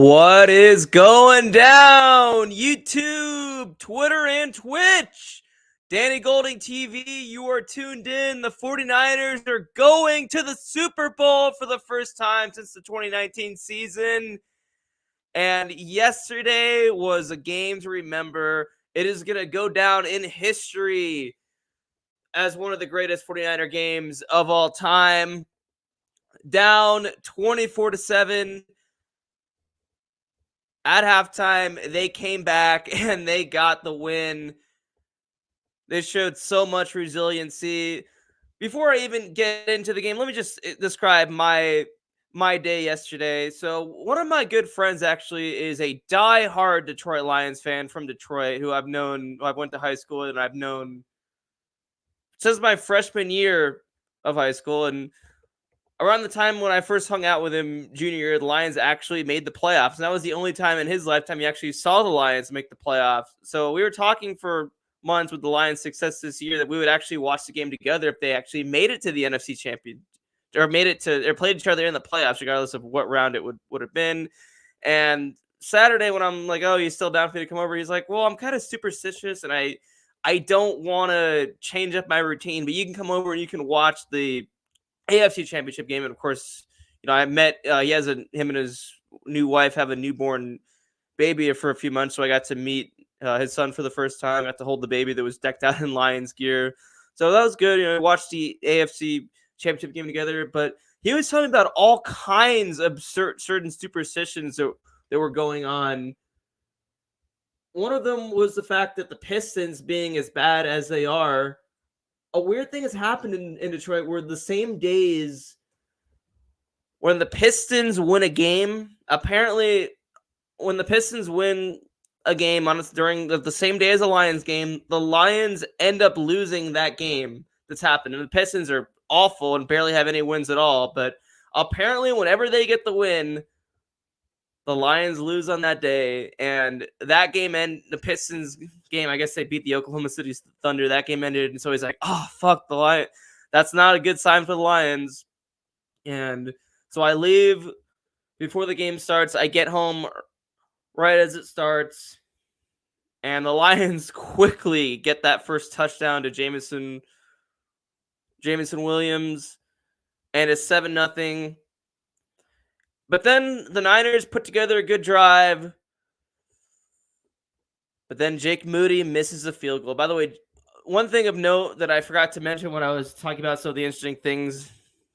What is going down? YouTube, Twitter, and Twitch. Danny Golding TV, you are tuned in. The 49ers are going to the Super Bowl for the first time since the 2019 season. And yesterday was a game to remember. It is going to go down in history as one of the greatest 49er games of all time. Down 24-7. At halftime, they came back and they got the win. They showed so much resiliency. Before I even get into the game, let me just describe my day yesterday. So one of my good friends actually is a die-hard Detroit Lions fan from Detroit who I went to high school and I've known since my freshman year of high school. And around the time when I first hung out with him junior year, the Lions actually made the playoffs. And that was the only time in his lifetime he actually saw the Lions make the playoffs. So we were talking for months with the Lions' success this year that we would actually watch the game together if they actually made it to the NFC Championship or played each other in the playoffs, regardless of what round it would have been. And Saturday when I'm like, oh, you still down for me to come over? He's like, well, I'm kind of superstitious and I don't want to change up my routine, but you can come over and you can watch the AFC Championship game. And of course, I met him and his new wife have a newborn baby for a few months, so I got to meet his son for the first time. I got to hold the baby that was decked out in Lions gear, so that was good. Watched the AFC Championship game together. But he was telling me about all kinds of certain superstitions that were going on. One of them was the fact that the Pistons, being as bad as they are, a weird thing has happened in Detroit where the same days when the Pistons win a game, apparently when the Pistons win a game during the same day as the Lions game, the Lions end up losing that game that's happened. And the Pistons are awful and barely have any wins at all. But apparently whenever they get the win, the Lions lose on that day, and that game the Pistons game, I guess they beat the Oklahoma City Thunder. That game ended, and so he's like, oh, fuck the Lions. That's not a good sign for the Lions. And so I leave before the game starts. I get home right as it starts, and the Lions quickly get that first touchdown to Jameson Williams, and it's 7-0. But then the Niners put together a good drive. But then Jake Moody misses a field goal. By the way, one thing of note that I forgot to mention when I was talking about some of the interesting things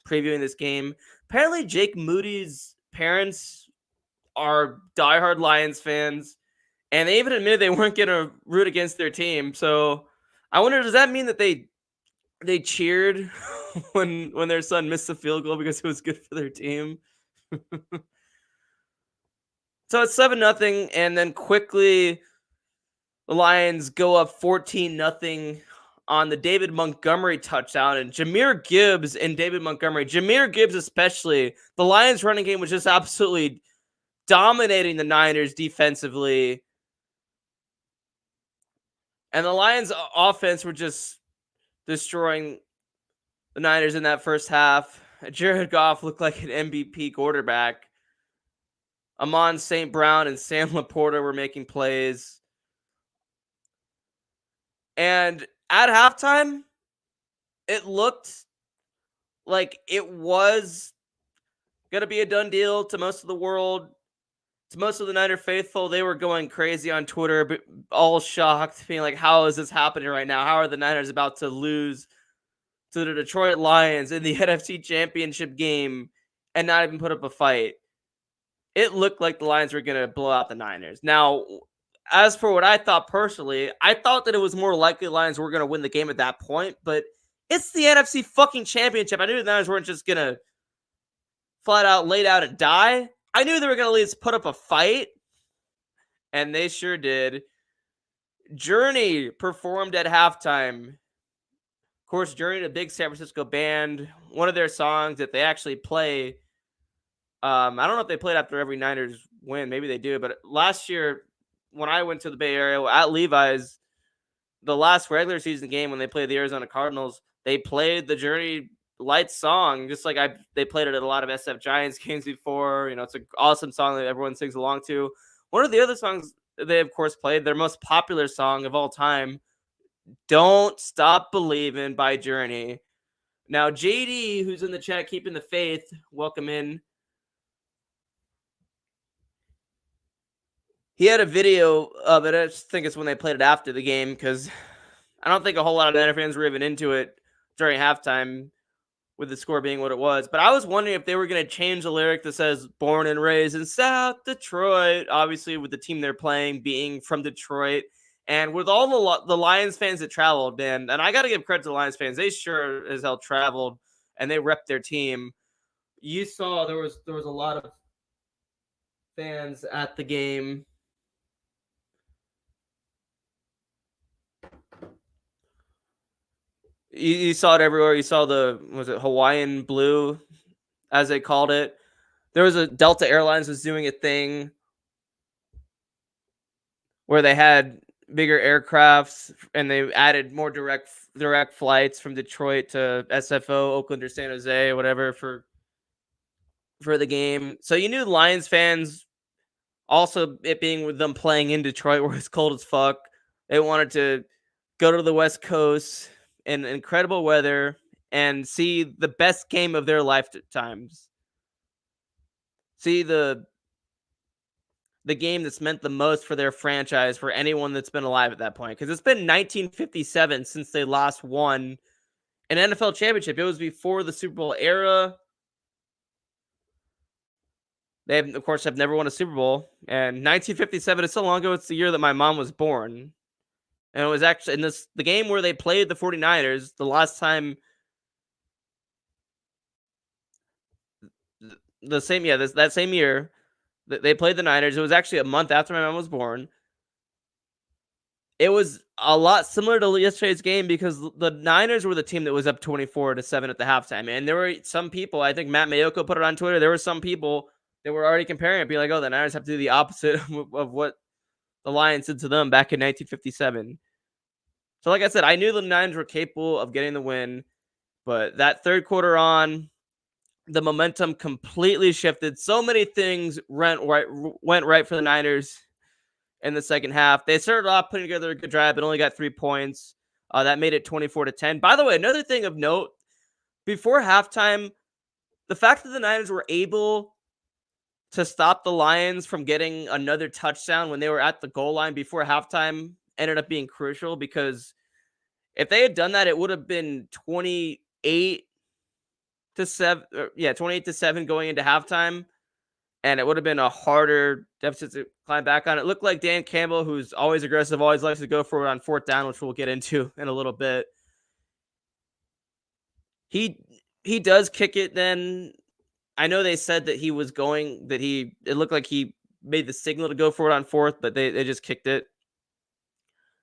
previewing this game, apparently Jake Moody's parents are diehard Lions fans, and they even admitted they weren't going to root against their team. So I wonder, does that mean that they cheered when their son missed a field goal because it was good for their team? So it's 7-0, and then quickly the Lions go up 14-0 on the David Montgomery touchdown. And Jahmyr Gibbs and David Montgomery, Jahmyr Gibbs especially, the Lions running game was just absolutely dominating the Niners defensively. And the Lions offense were just destroying the Niners in that first half. Jared Goff looked like an MVP quarterback. Amon St. Brown and Sam Laporta were making plays. And at halftime, it looked like it was going to be a done deal to most of the world. To most of the Niner faithful, they were going crazy on Twitter, but all shocked, being like, how is this happening right now? How are the Niners about to lose to the Detroit Lions in the NFC Championship game and not even put up a fight? It looked like the Lions were going to blow out the Niners. Now, as for what I thought personally, I thought that it was more likely the Lions were going to win the game at that point, but it's the NFC fucking Championship. I knew the Niners weren't just going to flat out lay down and die. I knew they were going to at least put up a fight, and they sure did. Journey performed at halftime. Of course, Journey, the big San Francisco band, one of their songs that they actually play. I don't know if they played after every Niners win. Maybe they do. But last year, when I went to the Bay Area at Levi's, the last regular season game when they played the Arizona Cardinals, they played the Journey light song, just like they played it at a lot of SF Giants games before. It's an awesome song that everyone sings along to. One of the other songs they of course played, their most popular song of all time, "Don't Stop Believin'" by Journey. Now, JD, who's in the chat keeping the faith, welcome in. He had a video of it. I just think it's when they played it after the game, because I don't think a whole lot of Niner fans were even into it during halftime, with the score being what it was. But I was wondering if they were going to change the lyric that says "born and raised in South Detroit," obviously with the team they're playing being from Detroit. And with all the Lions fans that traveled, man, and I got to give credit to the Lions fans. They sure as hell traveled, and they repped their team. You saw there was a lot of fans at the game. You saw it everywhere. You saw was it Hawaiian blue, as they called it. There was a Delta Airlines was doing a thing where they had bigger aircrafts and they added more direct flights from Detroit to SFO, Oakland or San Jose, whatever, for the game. So you knew Lions fans, also it being with them playing in Detroit where it's cold as fuck, they wanted to go to the West Coast in incredible weather and see the best game of their lifetimes. See the game that's meant the most for their franchise, for anyone that's been alive at that point. Because it's been 1957 since they last won an NFL championship. It was before the Super Bowl era. They, of course, have never won a Super Bowl. And 1957 is so long ago, it's the year that my mom was born. And it was actually in the game where they played the 49ers, the last time. That same year they played the Niners. It was actually a month after my mom was born. It was a lot similar to yesterday's game because the Niners were the team that was up 24-7 at the halftime. And there were some people, I think Matt Mayoko put it on Twitter, there were some people that were already comparing it, being like, oh, the Niners have to do the opposite of what the Lions did to them back in 1957. So like I said, I knew the Niners were capable of getting the win, but that third quarter on, the momentum completely shifted. So many things went right for the Niners in the second half. They started off putting together a good drive, but only got 3 points. That made it 24-10. By the way, another thing of note, before halftime, the fact that the Niners were able to stop the Lions from getting another touchdown when they were at the goal line before halftime ended up being crucial, because if they had done that, it would have been 28-7 going into halftime, and it would have been a harder deficit to climb back on. It looked like Dan Campbell, who's always aggressive, always likes to go for it on fourth down, which we'll get into in a little bit. He does kick it. Then I know they said that it looked like he made the signal to go for it on fourth, but they just kicked it.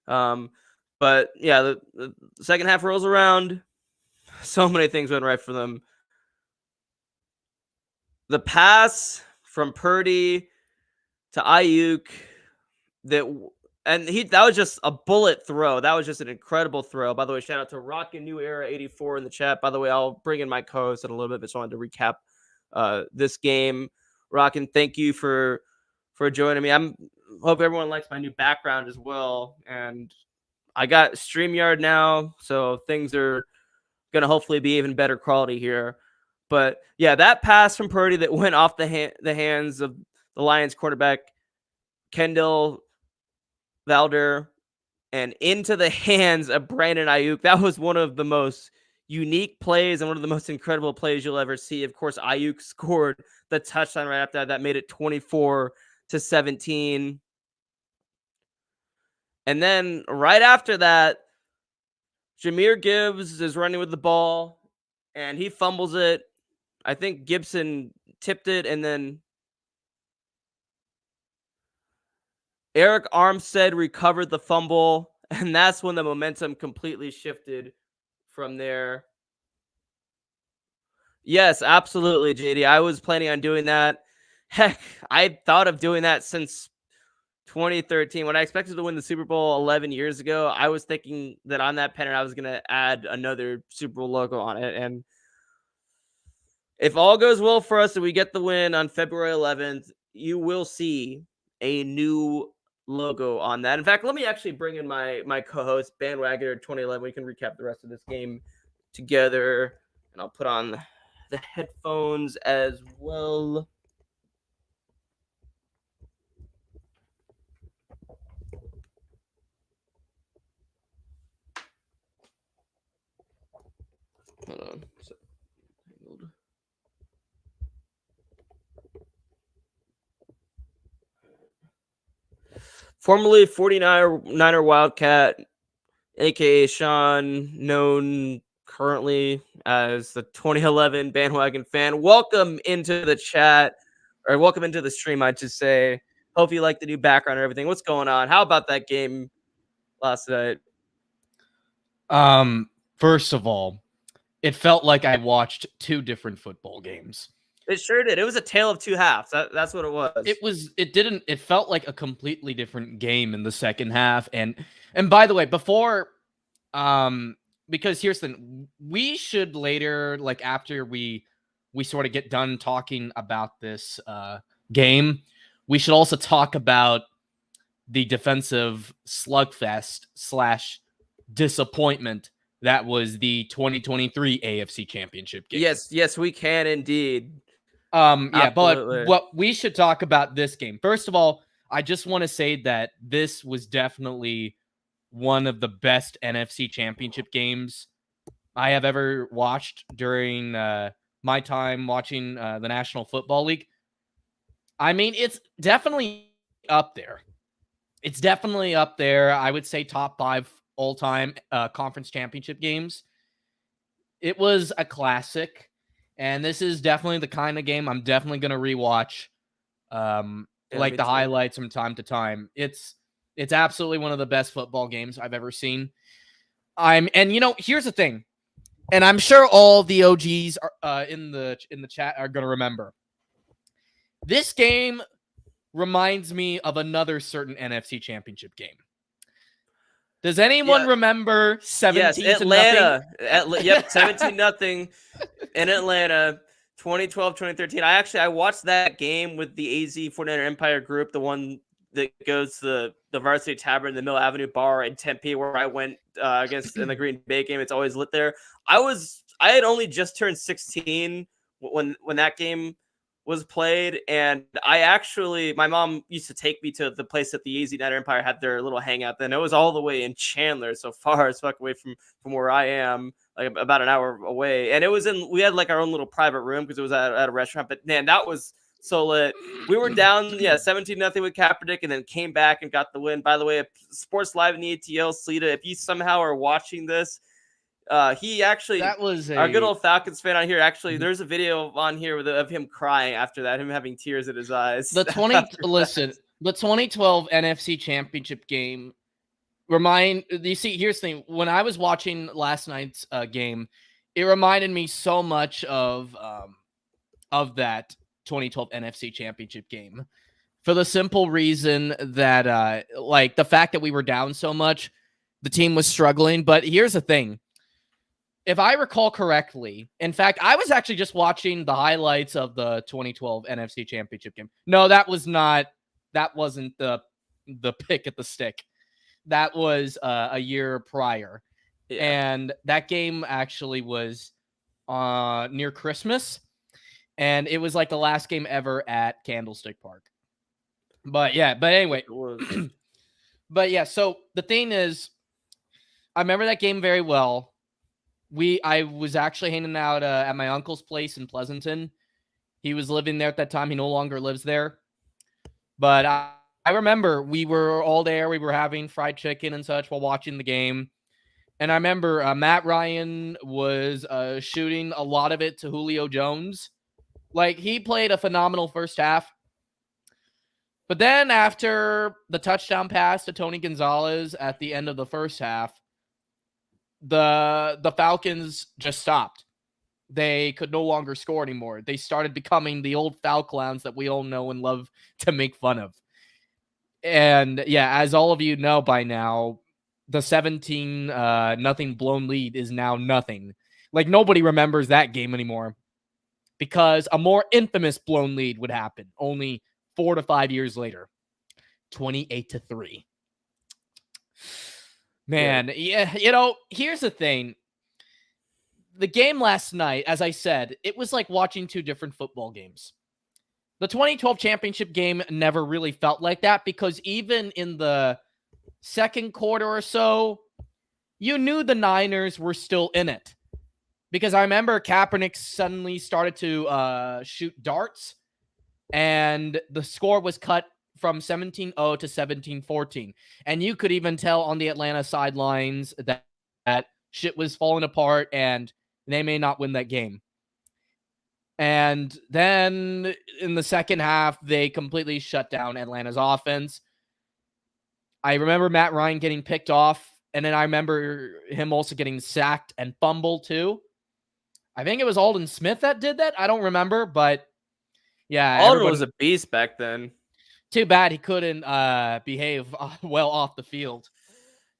But yeah, the second half rolls around. So many things went right for them. The pass from Purdy to Ayuk, that was just a bullet throw. That was just an incredible throw. By the way, shout out to Rockin' New Era 84 in the chat. By the way, I'll bring in my co-host in a little bit, but just wanted to recap this game. Rockin', thank you for joining me. Hope everyone likes my new background as well. And I got StreamYard now, so things are going to hopefully be even better quality here. But yeah, that pass from Purdy that went off the hands of the Lions quarterback, Kendall Valder, and into the hands of Brandon Ayuk, that was one of the most unique plays and one of the most incredible plays you'll ever see. Of course, Ayuk scored the touchdown right after that. That made it 24-17. And then right after that, Jahmyr Gibbs is running with the ball, and he fumbles it. I think Gibson tipped it, and then Eric Armstead recovered the fumble, and that's when the momentum completely shifted from there. Yes, absolutely, JD. I was planning on doing that. Heck, I thought of doing that since 2013. When I expected to win the Super Bowl 11 years ago, I was thinking that on that pennant I was going to add another Super Bowl logo on it. And if all goes well for us and we get the win on February 11th, you will see a new logo on that. In fact, let me actually bring in my co-host Bandwagoner 2011. We can recap the rest of this game together, and I'll put on the headphones as well. Hold on. Formerly 49er Wildcat, aka Sean, known currently as the 2011 Bandwagon fan. Welcome into the chat, or welcome into the stream, I should say. Hope you like the new background and everything. What's going on? How about that game last night? First of all, it felt like I watched two different football games. It sure did. It was a tale of two halves. That's what it was. It felt like a completely different game in the second half. And by the way, before, because here's the thing, we should later, like after we sort of get done talking about this game, we should also talk about the defensive slugfest / disappointment that was the 2023 AFC Championship game. Yes, we can indeed. Yeah, but what we should talk about this game. First of all, I just want to say that this was definitely one of the best NFC Championship games I have ever watched during my time watching the National Football League. I mean, it's definitely up there. It's definitely up there. I would say top 5 all-time conference championship games. It was a classic. And this is definitely the kind of game I'm definitely going to rewatch, like the highlights from time to time. It's absolutely one of the best football games I've ever seen. And here's the thing, and I'm sure all the OGs are, in the chat are going to remember. This game reminds me of another certain NFC Championship game. Does anyone remember 17 yes, Atlanta. 17-0 in Atlanta, 2012, 2013. I watched that game with the AZ 49er Empire group, the one that goes to the Varsity Tavern in the Mill Avenue Bar in Tempe, where I went against in the Green Bay game. It's always lit there. I had only just turned 16 when that game was played, and my mom used to take me to the place that the AZ Niner Empire had their little hangout. Then it was all the way in Chandler, so far as fuck away from where I am, like about an hour away. And it was we had like our own little private room because it was at a restaurant. But man, that was so lit. We were down 17-0 with Kaepernick, and then came back and got the win. By the way, Sports Live in the ATL, Slita, if you somehow are watching this, he actually, that was our good old Falcons fan on here. Actually, there's a video on here of him crying after that, him having tears in his eyes. The 2012 NFC Championship game here's the thing. When I was watching last night's game, it reminded me so much of that 2012 NFC Championship game, for the simple reason that like the fact that we were down so much, the team was struggling. But here's the thing. If I recall correctly, in fact, I was actually just watching the highlights of the 2012 NFC Championship game. No, that wasn't the pick at the stick. That was a year prior. Yeah. And that game actually was near Christmas. And it was like the last game ever at Candlestick Park. But anyway. But yeah, so the thing is, I remember that game very well. I was actually hanging out at my uncle's place in Pleasanton. He was living there at that time. He no longer lives there. But I remember we were all there. We were having fried chicken and such while watching the game. And I remember Matt Ryan was shooting a lot of it to Julio Jones. Like, he played a phenomenal first half. But then after the touchdown pass to Tony Gonzalez at the end of the first half, the Falcons just stopped. They could no longer score anymore. They started becoming the old foul clowns that we all know and love to make fun of. And yeah, as all of you know by now, the 17-0 blown lead is now nothing. Like, nobody remembers that game anymore. because a more infamous blown lead would happen only 4 to 5 years later. 28-3. Man, yeah, here's the thing. The game last night, as I said, it was like watching two different football games. The 2012 championship game never really felt like that because even in the second quarter or so, you knew the Niners were still in it. Because I remember Kaepernick suddenly started to shoot darts, and the score was cut from 17-0 to 17-14. And you could even tell on the Atlanta sidelines that shit was falling apart, and they may not win that game. And then in the second half, they completely shut down Atlanta's offense. I remember Matt Ryan getting picked off, and then I remember him also getting sacked and fumbled too. I think it was Aldon Smith that did that. I don't remember, but yeah. Aldon was a beast back then. Too bad he couldn't behave well off the field.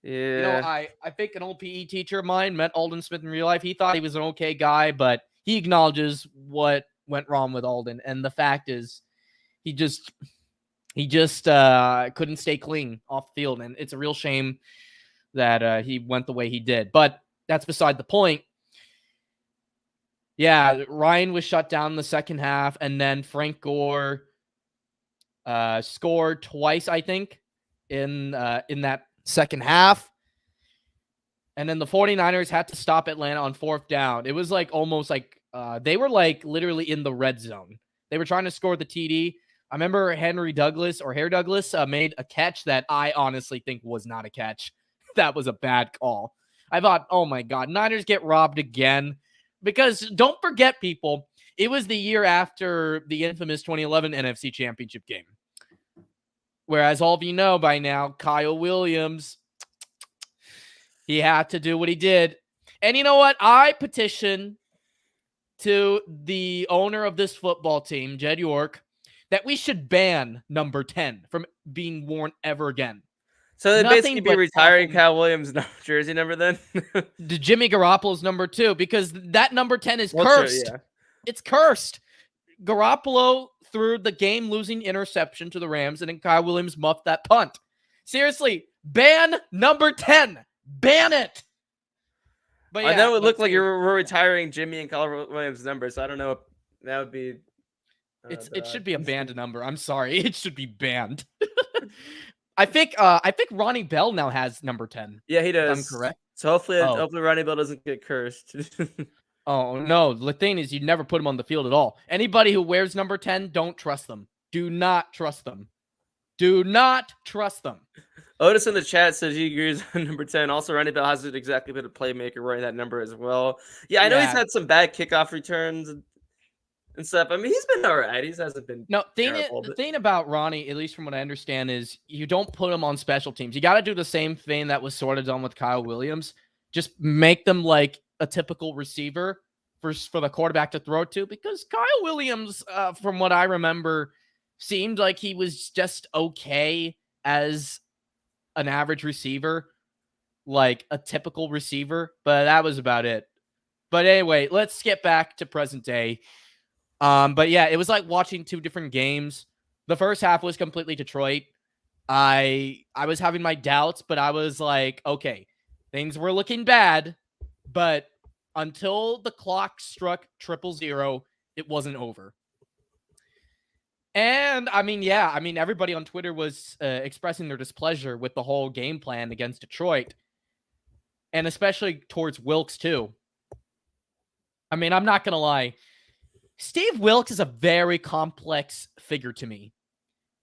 Yeah. I think an old PE teacher of mine met Aldon Smith in real life. He thought he was an okay guy, but he acknowledges what went wrong with Aldon. And the fact is, he just couldn't stay clean off the field. And it's a real shame that he went the way he did. But that's beside the point. Yeah, Ryan was shut down in the second half, and then Frank Gore scored twice, I think, in that second half. And then the 49ers had to stop Atlanta on fourth down. It was like almost like they were like literally in the red zone. They were trying to score the TD. I remember Harry Douglas made a catch that I honestly think was not a catch. That was a bad call. I thought, oh my God, Niners get robbed again. Because don't forget, people, it was the year after the infamous 2011 NFC Championship game. Whereas all of you know by now, Kyle Williams, he had to do what he did. And you know what? I petition to the owner of this football team, Jed York, that we should ban number 10 from being worn ever again. So they'd basically be retiring Kyle Williams' jersey number then? The Jimmy Garoppolo's number 2, because that number 10 is cursed. Sure, yeah. It's cursed. Garoppolo threw the game-losing interception to the Rams, and then Kyle Williams muffed that punt. Seriously, ban number 10. Ban it. But yeah, I know it looked like you were retiring Jimmy and Kyle Williams' number, so I don't know if that would be... It should be a banned number. I'm sorry. It should be banned. I think Ronnie Bell now has number 10. Yeah, he does. I'm correct. So hopefully Ronnie Bell doesn't get cursed. Oh, no. The thing is, you never put him on the field at all. Anybody who wears number 10, don't trust them. Do not trust them. Do not trust them. Otis in the chat says he agrees on number 10. Also, Ronnie Bell hasn't exactly been a playmaker wearing that number as well. Yeah, I know he's had some bad kickoff returns and stuff. I mean, he's been all right. He hasn't been the thing about Ronnie, at least from what I understand, is you don't put him on special teams. You got to do the same thing that was sort of done with Kyle Williams. Just make them like a typical receiver for the quarterback to throw to, because Kyle Williams, from what I remember, seemed like he was just okay as an average receiver, like a typical receiver, but that was about it. But anyway, let's get back to present day. But yeah, it was like watching two different games. The first half was completely Detroit. I was having my doubts, but I was like, okay, things were looking bad, but until the clock struck 000, it wasn't over. And everybody on Twitter was expressing their displeasure with the whole game plan against Detroit, and especially towards Wilks too. I mean, I'm not going to lie. Steve Wilks is a very complex figure to me.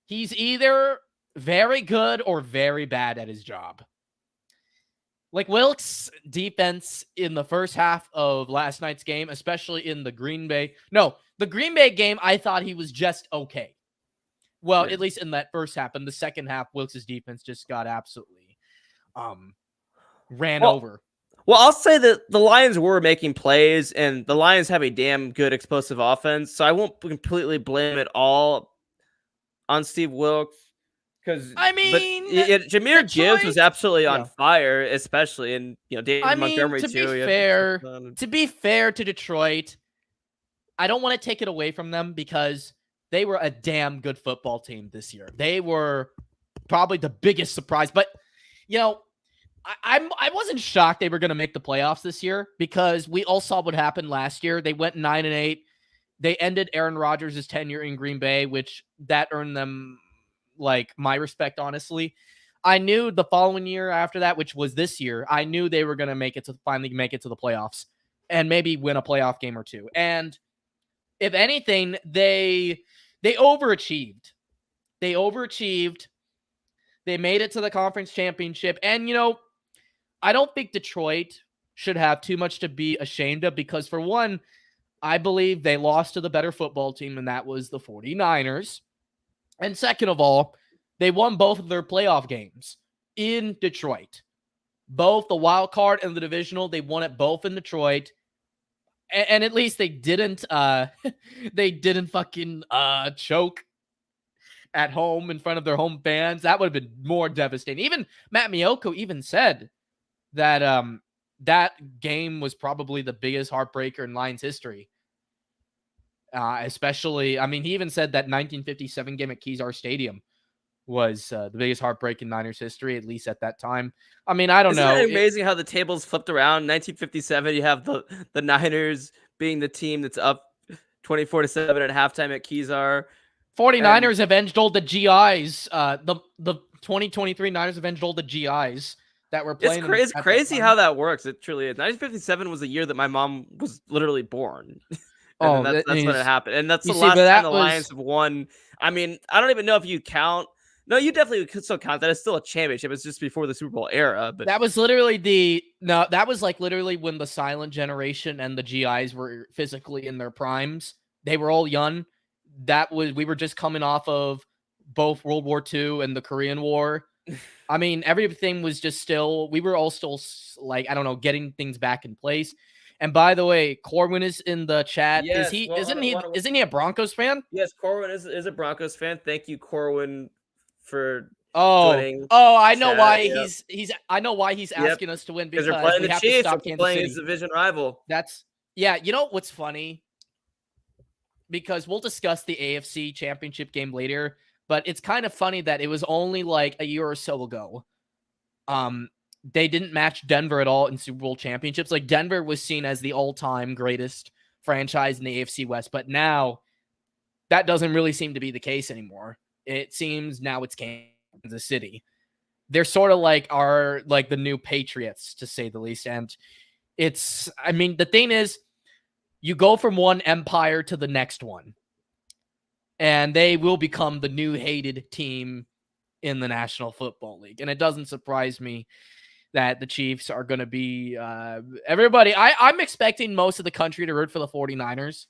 He's either very good or very bad at his job. Like Wilks' defense in the first half of last night's game, especially in the Green Bay game, I thought he was just okay. Well, at least in that first half. In the second half, Wilks' defense just got absolutely ran over. Well, I'll say that the Lions were making plays, and the Lions have a damn good explosive offense, so I won't completely blame it all on Steve Wilks. Jahmyr Gibbs was absolutely on fire, especially, and David Montgomery to be fair to Detroit, I don't want to take it away from them because they were a damn good football team this year. They were probably the biggest surprise. But, you know, I wasn't shocked they were going to make the playoffs this year because we all saw what happened last year. They went 9-8. They ended Aaron Rodgers' tenure in Green Bay, which that earned them like my respect, honestly. I knew the following year after that, which was this year, I knew they were going to finally make it to the playoffs and maybe win a playoff game or two. And if anything, they overachieved. They overachieved. They made it to the conference championship. And, you know, I don't think Detroit should have too much to be ashamed of because, for one, I believe they lost to the better football team, and that was the 49ers. And second of all, they won both of their playoff games in Detroit. Both the wild card and the divisional, they won it both in Detroit. And at least they didn't they didn't fucking choke at home in front of their home fans. That would have been more devastating. Even Matt Miyoko even said that that game was probably the biggest heartbreaker in Lions history. Especially, I mean, he even said that 1957 game at Kezar Stadium was the biggest heartbreak in Niners history, at least at that time. I mean, I don't know. Isn't it amazing how the tables flipped around? 1957, you have the Niners being the team that's up 24-7 at halftime at Kezar. 49ers avenged all the GIs. The 2023 Niners avenged all the GIs that were playing. It's crazy how that works. It truly is. 1957 was the year that my mom was literally born. And that's when it happened. And that's the last time the Lions have won. I mean, I don't even know if you count. No, you definitely could still count that. It's still a championship. It's just before the Super Bowl era. But that was literally that was like literally when the silent generation and the GIs were physically in their primes. They were all young. We were just coming off of both World War II and the Korean War. I mean, everything was just we were all still like, I don't know, getting things back in place. And by the way, Corwin is in the chat. Yes, isn't he a Broncos fan? Yes, Corwin is a Broncos fan. Thank you, Corwin, for joining. I know why I know why he's asking us to win because they're playing we the have Chiefs. to stop They're Kansas playing City. his division rival. You know what's funny? Because we'll discuss the AFC Championship game later, but it's kind of funny that it was only like a year or so ago. They didn't match Denver at all in Super Bowl championships. Like, Denver was seen as the all-time greatest franchise in the AFC West, but now that doesn't really seem to be the case anymore. It seems now it's Kansas City. They're sort of like the new Patriots, to say the least. And I mean, the thing is, you go from one empire to the next one, and they will become the new hated team in the National Football League. And it doesn't surprise me that the Chiefs are going to be everybody. I'm expecting most of the country to root for the 49ers.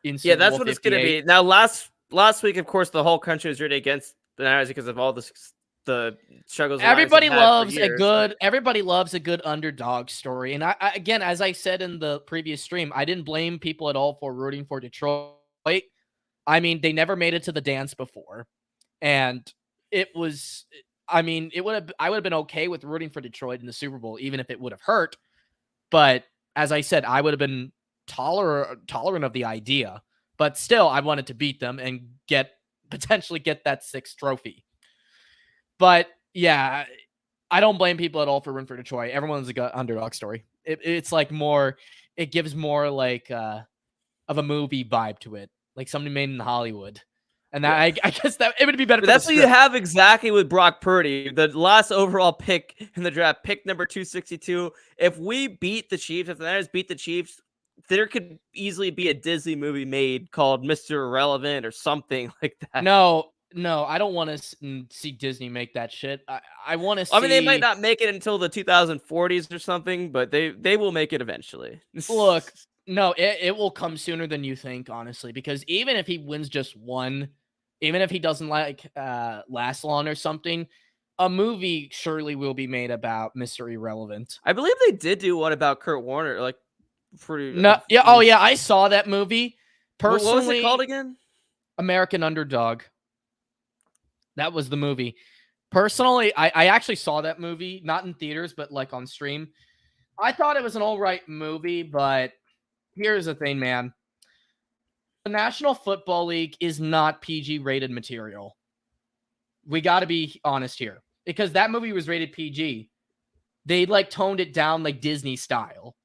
Yeah, that's what it's going to be. Now, last week, of course, the whole country was rooting against the Niners because of all the struggles. Everybody loves a good underdog story. And I again, as I said in the previous stream, I didn't blame people at all for rooting for Detroit. I mean, they never made it to the dance before. And I would have been okay with rooting for Detroit in the Super Bowl, even if it would have hurt. But as I said, I would have been tolerant of the idea. But still, I wanted to beat them and potentially get that 6th trophy. But yeah, I don't blame people at all for rooting for Detroit. Everyone's a good underdog story. It's like it gives more like of a movie vibe to it, like something made in Hollywood. And that, I guess that it would be better. That's what you have exactly with Brock Purdy, the last overall pick in the draft, pick number 262. If we beat the Chiefs, if the Niners beat the Chiefs, there could easily be a Disney movie made called Mr. Irrelevant or something like that. No, I don't want to see Disney make that shit. I want to see. I mean, they might not make it until the 2040s or something, but they will make it eventually. Look, no, it will come sooner than you think, honestly, because even if he wins just one, even if he doesn't last long or something, a movie surely will be made about Mr. Irrelevant. I believe they did do one about Kurt Warner, like I saw that movie. Personally, what was it called again? American Underdog. That was the movie. Personally, I actually saw that movie, not in theaters, but like on stream. I thought it was an all right movie, but here's the thing, man. National Football League is not PG rated material. We got to be honest here, because that movie was rated PG. They like toned it down like Disney style,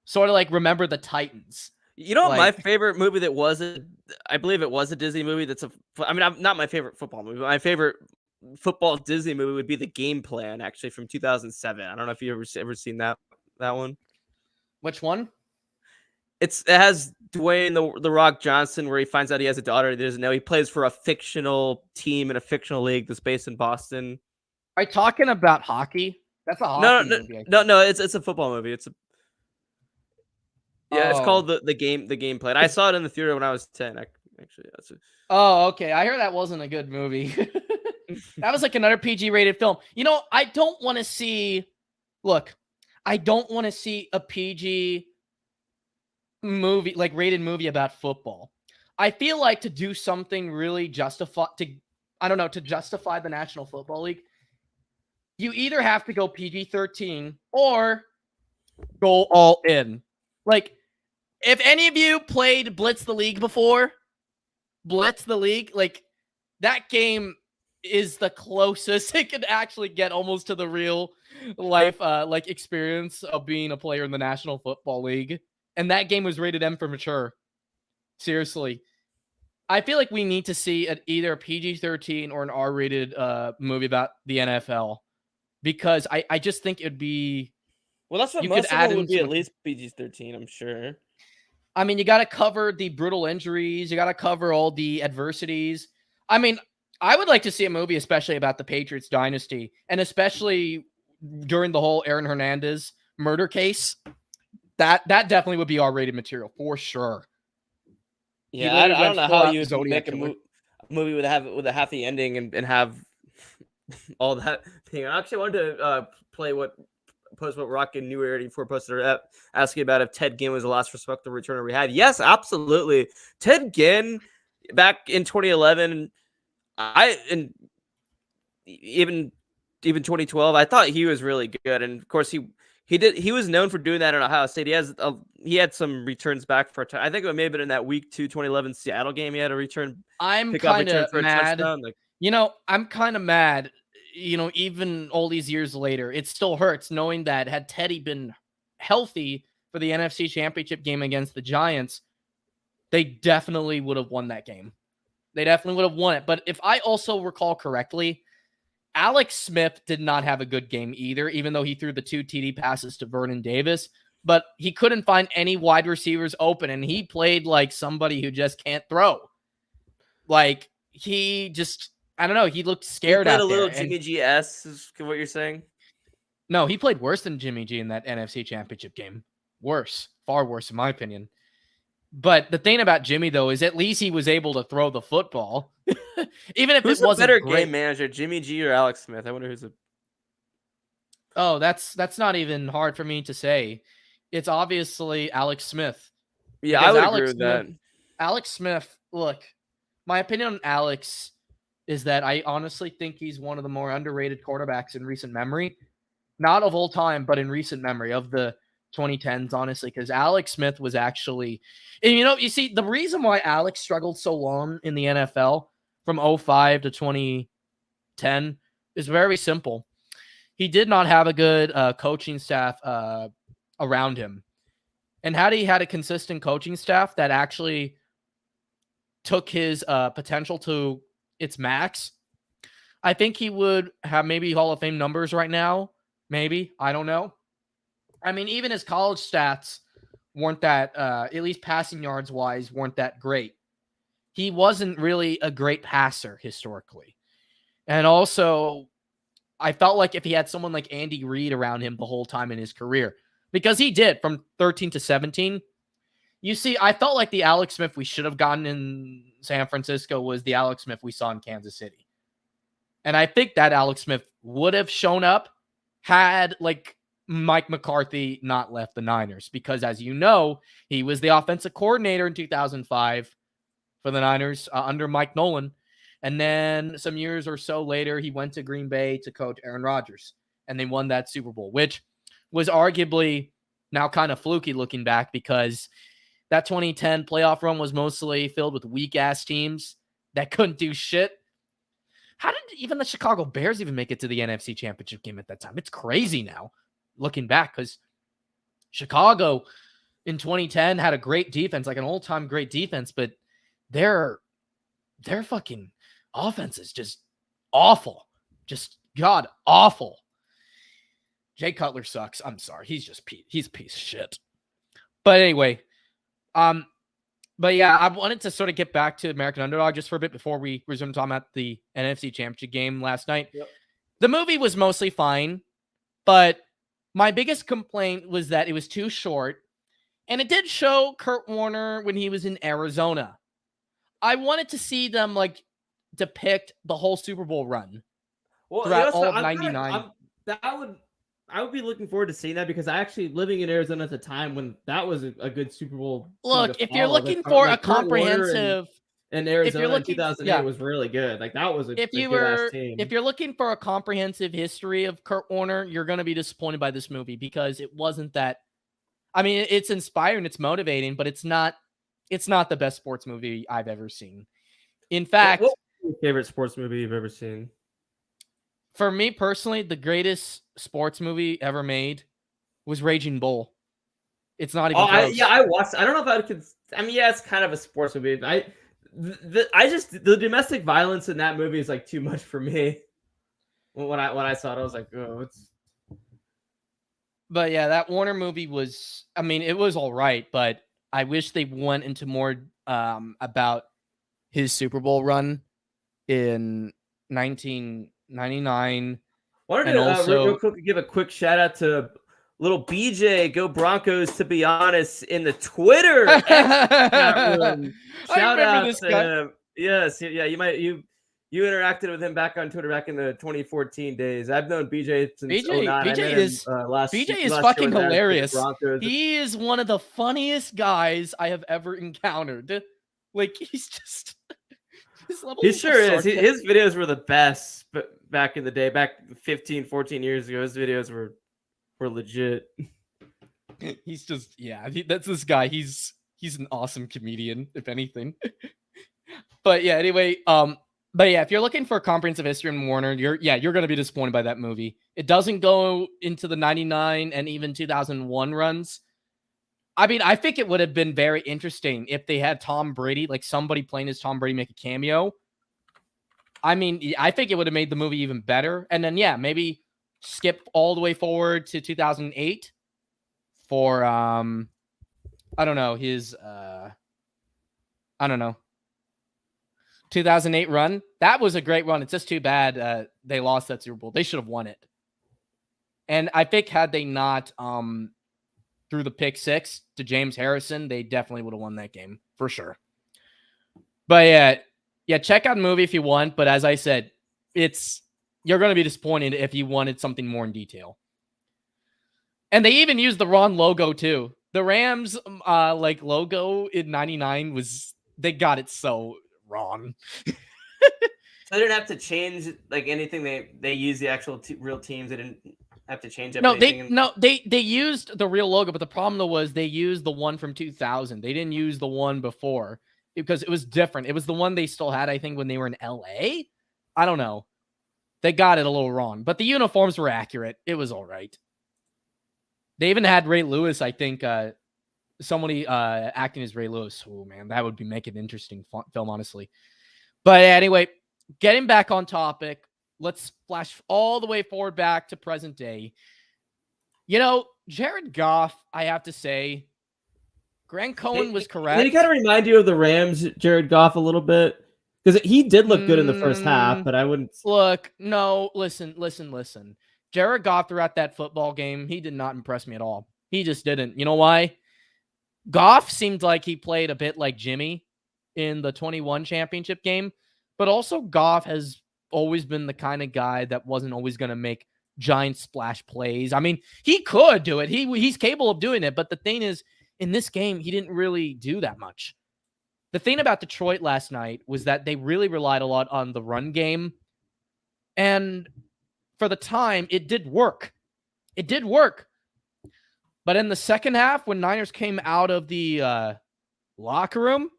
sort of like Remember the Titans. You know, my Like, favorite movie that I believe it was a Disney movie. I'm not my favorite football movie. But my favorite football Disney movie would be The Game Plan, actually, from 2007. I don't know if you ever seen that one. which one? It has Dwayne the Rock Johnson, where he finds out he has a daughter he doesn't know. He plays for a fictional team in a fictional league that's based in Boston. Are you talking about hockey? That's a hockey movie. No. It's a football movie. It's called Oh. the Game Plan. I saw it in the theater when I was 10. Actually, Oh, okay. I heard that wasn't a good movie. That was like another PG rated film. You know, I don't want to see a PG movie, like rated movie about football. I feel like to do something really to justify the National Football League, you either have to go PG-13 or go all in. Like, if any of you played Blitz the League before, like, that game is the closest it could actually get almost to the real life like experience of being a player in the National Football League. And that game was rated M for mature. Seriously. I feel like we need to see either a PG-13 or an R-rated movie about the NFL, because I just think it'd be... Well, that's what most of them would be, at least PG-13, I'm sure. I mean, you got to cover the brutal injuries. You got to cover all the adversities. I mean, I would like to see a movie especially about the Patriots dynasty, and especially during the whole Aaron Hernandez murder case. That definitely would be R-rated material for sure. Yeah, I don't know how you would make a movie with a happy ending and have all that thing. I actually wanted to post what Rock and New Era 84 posted asking about if Ted Ginn was the last respectable returner we had. Yes, absolutely. Ted Ginn back in 2011, even 2012, I thought he was really good, and of course he was known for doing that in Ohio State. He had some returns back for a time. I think it may have been in that week 2 2011 Seattle game. He had a return. I'm kind of mad. I'm kind of mad. Even all these years later, it still hurts knowing that had Teddy been healthy for the NFC Championship game against the Giants, they definitely would have won that game. They definitely would have won it. But if I also recall correctly, Alex Smith did not have a good game either, even though he threw the 2 TD passes to Vernon Davis. But he couldn't find any wide receivers open, and he played like somebody who just can't throw. Like, I don't know. He looked scared out there. He played a little Jimmy G-S, is what you're saying? No, he played worse than Jimmy G in that NFC Championship game. Worse. Far worse, in my opinion. But the thing about Jimmy, though, is at least he was able to throw the football. Even if Who's it wasn't a better great. game manager, Jimmy G or Alex Smith? I wonder who's a... Oh, that's not even hard for me to say. It's obviously Alex Smith. Yeah, I would agree with that. Alex Smith, look, my opinion on Alex is that I honestly think he's one of the more underrated quarterbacks in recent memory. Not of all time, but in recent memory of the 2010s, honestly, because Alex Smith was actually... And you see, the reason why Alex struggled so long in the NFL from 2005 to 2010 is very simple. He did not have a good coaching staff around him. And had he had a consistent coaching staff that actually took his potential to its max, I think he would have maybe Hall of Fame numbers right now. Maybe. I don't know. I mean, even his college stats weren't that, at least passing yards wise, weren't that great. He wasn't really a great passer historically. And also, I felt like if he had someone like Andy Reid around him the whole time in his career, because he did from 13 to 17. You see, I felt like the Alex Smith we should have gotten in San Francisco was the Alex Smith we saw in Kansas City. And I think that Alex Smith would have shown up had like Mike McCarthy not left the Niners, because as you know, he was the offensive coordinator in 2005 for the Niners under Mike Nolan. And then some years or so later, he went to Green Bay to coach Aaron Rodgers, and they won that Super Bowl, which was arguably now kind of fluky looking back, because That 2010 playoff run was mostly filled with weak-ass teams that couldn't do shit. How did even the Chicago Bears even make it to the NFC Championship game at that time? It's crazy now, looking back, because Chicago in 2010 had a great defense, like an all-time great defense, but their fucking offense is just awful. Just god awful. Jay Cutler sucks. I'm sorry. He's a piece of shit. But anyway, but yeah, I wanted to sort of get back to American Underdog just for a bit before we resume talking about the NFC Championship game last night. Yep. The movie was mostly fine, but my biggest complaint was that it was too short, and it did show Kurt Warner when he was in Arizona. I wanted to see them like depict the whole Super Bowl run throughout all of '99. I would be looking forward to seeing that, because I actually living in Arizona at the time when that was a good Super Bowl. Look, if you're looking for a comprehensive, in Arizona in 2008 was really good. Like that was a good-ass team. If you're looking for a comprehensive history of Kurt Warner, you're going to be disappointed by this movie, because it wasn't that. I mean, it's inspiring, it's motivating, but it's not the best sports movie I've ever seen. In fact, what's your favorite sports movie you've ever seen? For me personally, the greatest sports movie ever made was Raging Bull. It's not even close. I watched. I don't know if I could. I mean, yeah, it's kind of a sports movie. The domestic violence in that movie is like too much for me. When I saw it, I was like, oh, it's. But yeah, that Warner movie was. I mean, it was all right, but I wish they went into more about his Super Bowl run in 1999. Wanted to real quick give a quick shout out to little BJ, go Broncos, to be honest, in the Twitter chat room. Shout out to him. Yes, yeah, you interacted with him back on Twitter back in the 2014 days. I've known BJ since 2009. BJ is fucking hilarious. He is one of the funniest guys I have ever encountered. Like, he's just he sure is. His videos were the best, but back in the day, back 15, 14 years ago, his videos were legit. He's just, that's this guy. He's an awesome comedian, if anything. But yeah, anyway, if you're looking for a comprehensive history in Warner, you're going to be disappointed by that movie. It doesn't go into the 99 and even 2001 runs. I mean, I think it would have been very interesting if they had Tom Brady, like somebody playing as Tom Brady, make a cameo. I mean, I think it would have made the movie even better. And then, maybe skip all the way forward to 2008 for, I don't know, 2008 run. That was a great run. It's just too bad they lost that Super Bowl. They should have won it. And I think had they not threw the pick six to James Harrison, they definitely would have won that game for sure. But check out the movie if you want. But as I said, you're going to be disappointed if you wanted something more in detail. And they even used the wrong logo too. The Rams logo in 99 they got it so wrong. So they didn't have to change like anything. They used the actual real teams. They didn't have to change up. They used the real logo, but the problem though was they used the one from 2000. They didn't use the one before because it was different. It was the one they still had, I think, when they were in LA. I don't know. They got it a little wrong, but the uniforms were accurate. It was all right. They even had Ray Lewis, I think, somebody acting as Ray Lewis. Oh man, that would be make an interesting film, honestly. But anyway, getting back on topic, let's flash all the way forward back to present day. You know, Jared Goff, I have to say, Grant Cohen was correct. Did he kind of remind you of the Rams, Jared Goff, a little bit? Because he did look good in the first half, but I wouldn't... Look, no, listen. Jared Goff throughout that football game, he did not impress me at all. He just didn't. You know why? Goff seemed like he played a bit like Jimmy in the 21 championship game, but also Goff has always been the kind of guy that wasn't always going to make giant splash plays. I mean, he could do it. He's capable of doing it, but the thing is, in this game, he didn't really do that much. The thing about Detroit last night was that they really relied a lot on the run game, and for the time, it did work. But in the second half, when Niners came out of the locker room,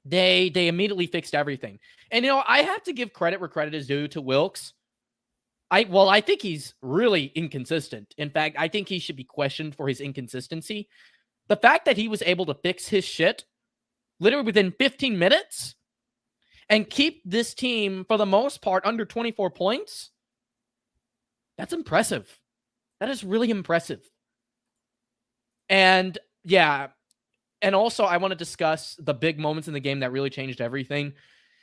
they immediately fixed everything. And, I have to give credit where credit is due to Wilkes. I think he's really inconsistent. In fact, I think he should be questioned for his inconsistency. The fact that he was able to fix his shit literally within 15 minutes and keep this team, for the most part, under 24 points, that's impressive. That is really impressive. And yeah, and also I want to discuss the big moments in the game that really changed everything.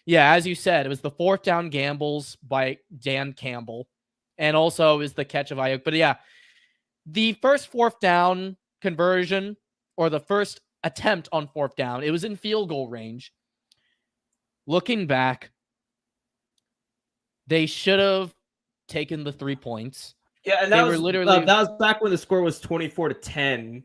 Yeah, as you said, it was the 4th down gambles by Dan Campbell, and also is the catch of Ayuk. But yeah, the first 4th down conversion, or the first attempt on 4th down, it was in field goal range. Looking back, they should have taken the 3 points. Yeah, and that was back when the score was 24-10.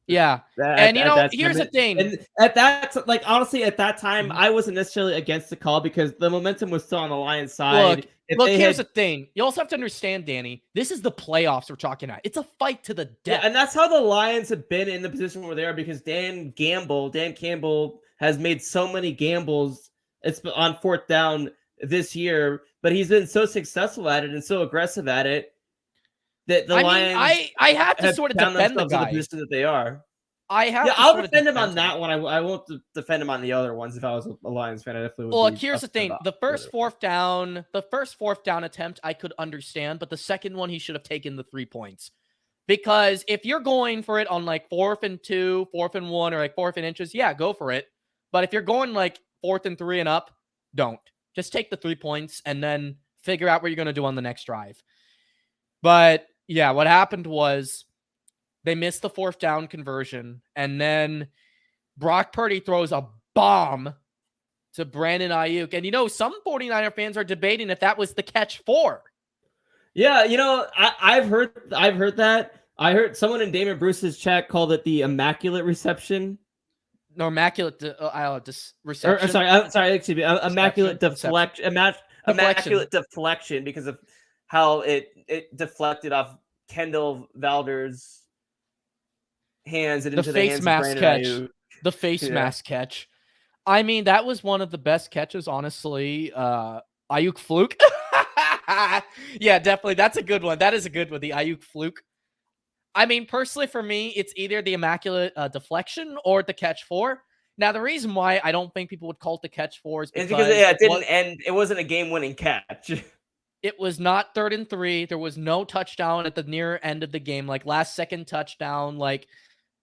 Yeah. Here's the thing. And at that, honestly, at that time, I wasn't necessarily against the call because the momentum was still on the Lions side. Look, here's the thing. You also have to understand, Danny, this is the playoffs we're talking about. It's a fight to the death. Yeah, and that's how the Lions have been in the position where they are, because Dan Campbell has made so many gambles on 4th down this year, but he's been so successful at it and so aggressive at it that the Lions. I have to sort of defend the guy. In the position that they are. I'll defend him on that one. I won't defend him on the other ones. If I was a Lions fan, I definitely would. Look, here's the thing: the first 4th down attempt, I could understand, but the second one, he should have taken the 3 points, because if you're going for it on 4th and 2, 4th and 1, or 4th and inches, yeah, go for it. But if you're going 4th and 3 and up, don't. Just take the 3 points and then figure out what you're going to do on the next drive. But yeah, what happened was they missed the 4th down conversion, and then Brock Purdy throws a bomb to Brandon Ayuk. And some 49er fans are debating if that was the catch 4. Yeah, I've heard that. I heard someone in Damon Bruce's chat called it the immaculate reception. No, immaculate reception. Sorry, excuse me. Immaculate deflection. Immaculate deflection, because of how it deflected off Kendall Valder's hands and into the face mask catch. The face mask catch. I mean, that was one of the best catches, honestly. Ayuk fluke. Yeah, definitely. That's a good one. That is a good one. The Ayuk fluke. I mean, personally, for me, it's either the immaculate deflection or the catch 4. Now, the reason why I don't think people would call it the catch 4 is because it didn't end. It wasn't a game-winning catch. It was not 3rd and 3. There was no touchdown at the near end of the game, last second touchdown,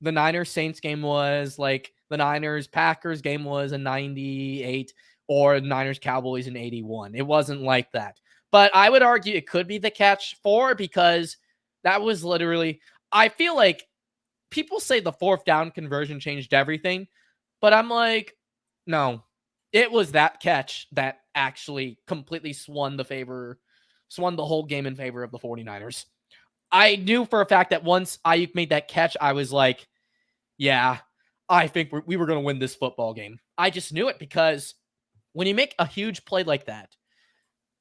the Niners Saints game was, the Niners Packers game was in 98, or Niners Cowboys in 81. It wasn't like that. But I would argue it could be the catch 4, because that was literally, I feel like people say the 4th down conversion changed everything, but I'm like, no, it was that catch that actually completely swung the whole game in favor of the 49ers. I knew for a fact that once Ayuk made that catch, I was like, yeah, I think we were going to win this football game. I just knew it, because when you make a huge play like that,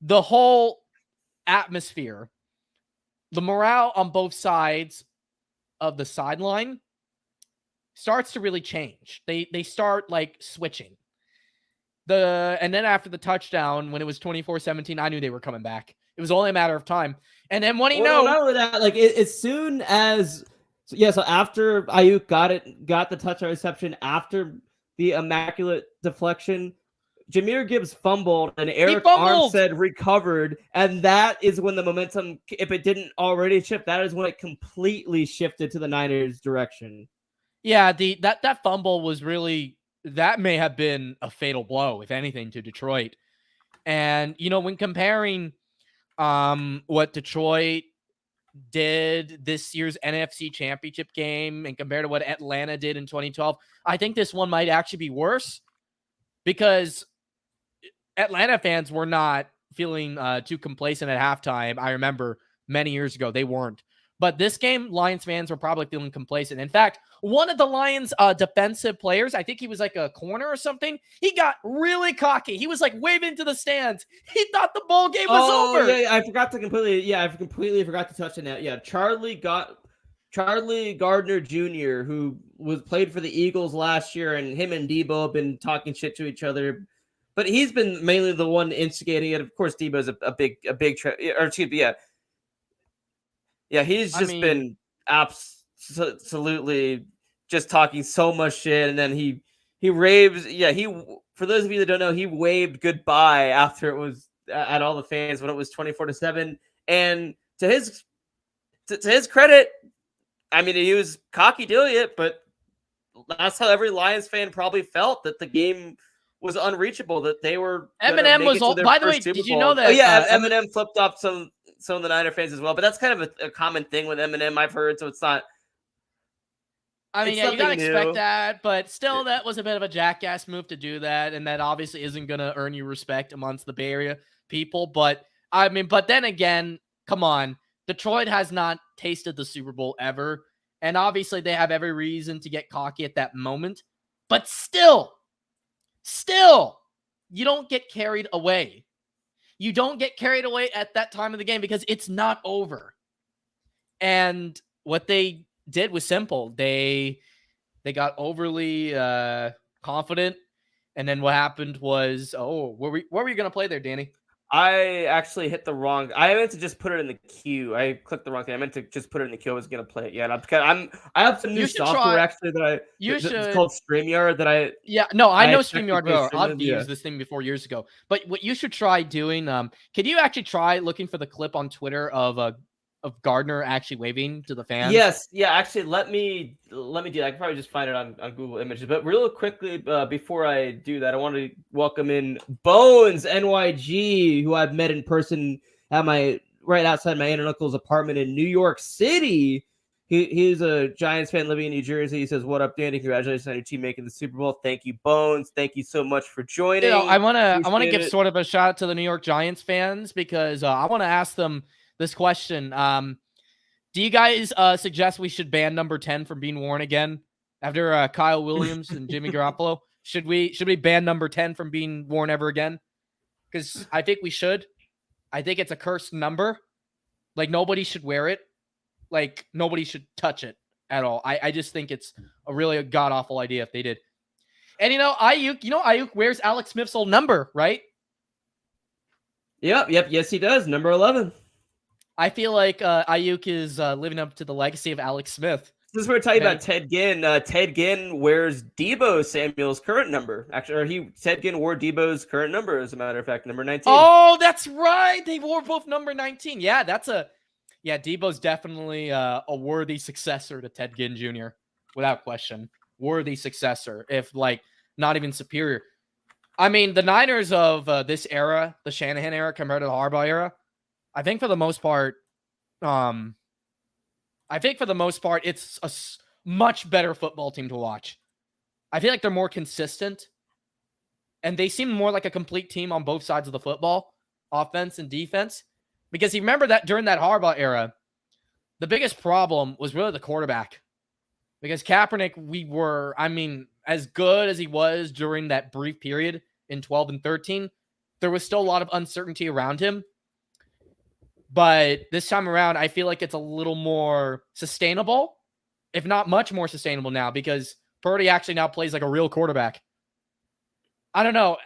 the whole atmosphere, the morale on both sides of the sideline starts to really change. They start switching. And then after the touchdown, when it was 24-17, I knew they were coming back. It was only a matter of time. And then not only that, as soon as so after Ayuk got the touchdown reception, after the immaculate deflection, Jahmyr Gibbs fumbled and Eric Armstead recovered, and that is when the momentum, if it didn't already shift, that is when it completely shifted to the Niners' direction. Yeah, that fumble was really, that may have been a fatal blow, if anything, to Detroit. And when comparing what Detroit did this year's NFC Championship game and compared to what Atlanta did in 2012, I think this one might actually be worse, because Atlanta fans were not feeling too complacent at halftime. I remember many years ago, they weren't. But this game, Lions fans were probably feeling complacent. In fact, one of the Lions defensive players, I think he was a corner or something, he got really cocky. He was waving to the stands. He thought the ball game was over. Yeah, I completely forgot to touch on that. Yeah, Charlie Gardner Jr., who was played for the Eagles last year, and him and Debo have been talking shit to each other. But he's been mainly the one instigating it. Of course, Debo's a big or excuse me, yeah. He's just been absolutely just talking so much shit, and then he raves. Yeah, for those of you that don't know, he waved goodbye after it was at all the fans when it was 24-7. And to his credit, I mean, he was cocky doing it, but that's how every Lions fan probably felt, that the game was unreachable, that they were Eminem was all, by the way, did you know that? Oh yeah, Eminem flipped off some of the Niner fans as well, but that's kind of a common thing with Eminem I've heard, so it's not. I mean, yeah, you gotta expect that, but still, that was a bit of a jackass move to do that, and that obviously isn't gonna earn you respect amongst the Bay Area people. But I mean, but then again, come on, Detroit has not tasted the Super Bowl ever, and obviously they have every reason to get cocky at that moment. But still, you don't get carried away. You don't get carried away at that time of the game because it's not over. And what they did was simple. They got overly confident, and then what happened was, where were you gonna play there, Danny? I actually hit the wrong. I meant to just put it in the queue. I clicked the wrong thing. I meant to just put it in the queue. I was gonna play it. Yeah, and I have some new software actually that it's called StreamYard that I. Yeah, no, I know StreamYard well. I've used this thing before years ago. But what you should try doing, could you actually try looking for the clip on Twitter of Gardner actually waving to the fans? Yes, yeah. Actually, let me do that. I can probably just find it on Google Images. But real quickly, before I do that, I want to welcome in Bones NYG, who I've met in person at right outside my aunt and uncle's apartment in New York City. He's a Giants fan living in New Jersey. He says, "What up, Danny? Congratulations on your team making the Super Bowl. Thank you, Bones. Thank you so much for joining." I want to give sort of a shout out to the New York Giants fans because I want to ask them this question. Do you guys suggest we should ban number 10 from being worn again after Kyle Williams and Jimmy Garoppolo? Should we ban number 10 from being worn ever again? Because I think we should. I think it's a cursed number. Like, nobody should wear it. Like, nobody should touch it at all. I just think it's a really god-awful idea if they did. And Ayuk wears Alex Smith's old number, right? Yep. Yes, he does. Number 11. I feel like Ayuk is living up to the legacy of Alex Smith. Since we're talking about Ted Ginn, Ted Ginn wears Deebo Samuel's current number. Actually, or Ted Ginn wore Deebo's current number, as a matter of fact, number 19. Oh, that's right. They wore both number 19. Yeah, Deebo's definitely a worthy successor to Ted Ginn Jr. Without question. Worthy successor, if not even superior. I mean, the Niners of this era, the Shanahan era compared to the Harbaugh era, I think for the most part, it's a much better football team to watch. I feel like they're more consistent, and they seem more like a complete team on both sides of the football, offense and defense. Because you remember that during that Harbaugh era, the biggest problem was really the quarterback. Because Kaepernick, as good as he was during that brief period in 12 and 13, there was still a lot of uncertainty around him. But this time around, I feel like it's a little more sustainable, if not much more sustainable now, because Purdy actually now plays like a real quarterback. I don't know.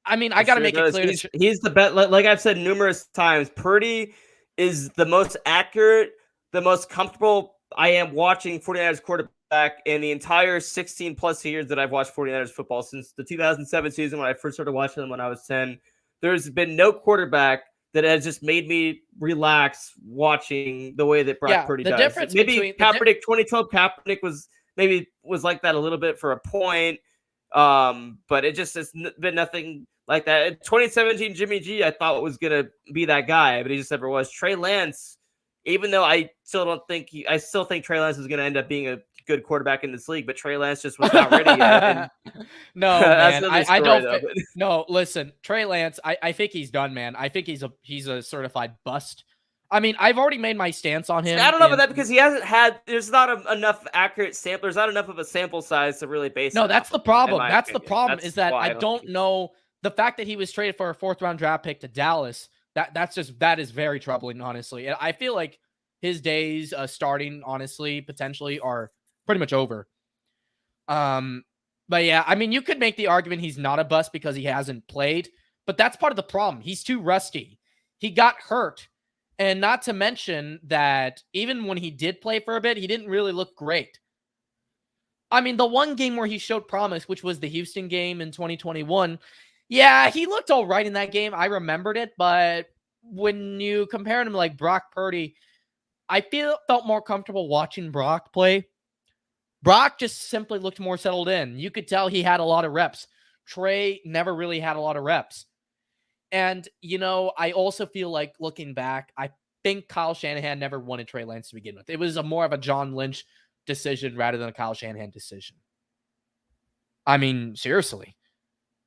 I mean, I got to make it clear. He's the best. Like I've said numerous times, Purdy is the most accurate, the most comfortable I am watching 49ers quarterback in the entire 16 plus years that I've watched 49ers football since the 2007 season when I first started watching them when I was 10. There's been no quarterback that has just made me relax watching the way that Brock Purdy does. Maybe Kaepernick, 2012 Kaepernick was like that a little bit for a point. But it just has been nothing like that. In 2017, Jimmy G, I thought was going to be that guy, but he just never was. Trey Lance, even though I still think Trey Lance is going to end up being a good quarterback in this league, but Trey Lance just was not ready yet. No, man, I don't. No, listen, Trey Lance, I think he's done, man. I think he's a certified bust. I mean, I've already made my stance on him. I don't know about that because he hasn't had. There's not enough accurate sample. There's not enough of a sample size to really base. No, that's the problem. That's the problem. Is that I don't know the fact that he was traded for a 4th round draft pick to Dallas. That is very troubling, honestly. And I feel like his days starting, honestly, potentially are pretty much over. But yeah, I mean, you could make the argument he's not a bust because he hasn't played, but that's part of the problem. He's too rusty. He got hurt. And not to mention that even when he did play for a bit, he didn't really look great. I mean, the one game where he showed promise, which was the Houston game in 2021, yeah, he looked all right in that game. I remembered it, but when you compare him to like Brock Purdy, I felt more comfortable watching Brock play. Brock just simply looked more settled in. You could tell he had a lot of reps. Trey never really had a lot of reps. And, I also feel like looking back, I think Kyle Shanahan never wanted Trey Lance to begin with. It was more of a John Lynch decision rather than a Kyle Shanahan decision. I mean, seriously,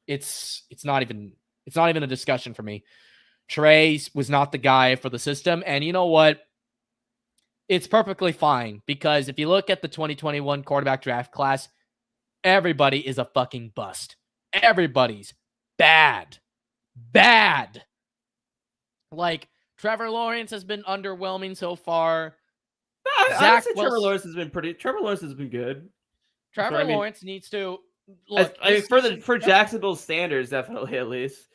it's not even a discussion for me. Trey was not the guy for the system. And you know what? It's perfectly fine because if you look at the 2021 quarterback draft class, everybody is a fucking bust. Everybody's bad. Like, Trevor Lawrence has been underwhelming so far. I would say Trevor Lawrence has been good. Trevor Lawrence needs to look. For Jacksonville standards, definitely at least.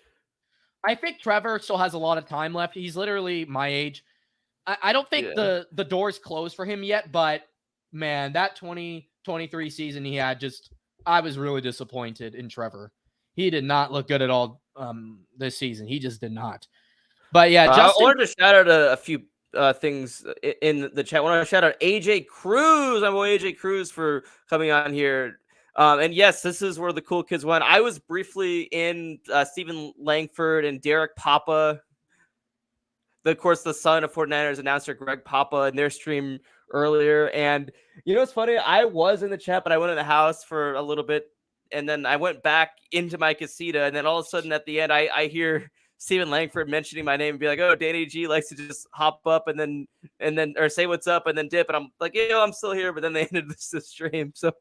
I think Trevor still has a lot of time left. He's literally my age. I don't think the door's closed for him yet, but man, that 2023 season he had I was really disappointed in Trevor. He did not look good at all this season. He just did not. But yeah, Justin, I wanted to shout out a few things in the chat. I want to shout out AJ Cruz. I'm AJ Cruz for coming on here. And yes, this is where the cool kids went. I was briefly in Stephen Langford and Derek Papa, of course, the son of 49ers announcer Greg Papa, in their stream earlier. And what's funny? I was in the chat, but I went in the house for a little bit, and then I went back into my casita, and then all of a sudden at the end, I hear Stephen Langford mentioning my name and be like, "Oh, Danny G likes to just hop up and then or say what's up and then dip." And I'm like, I'm still here. But then they ended the stream. So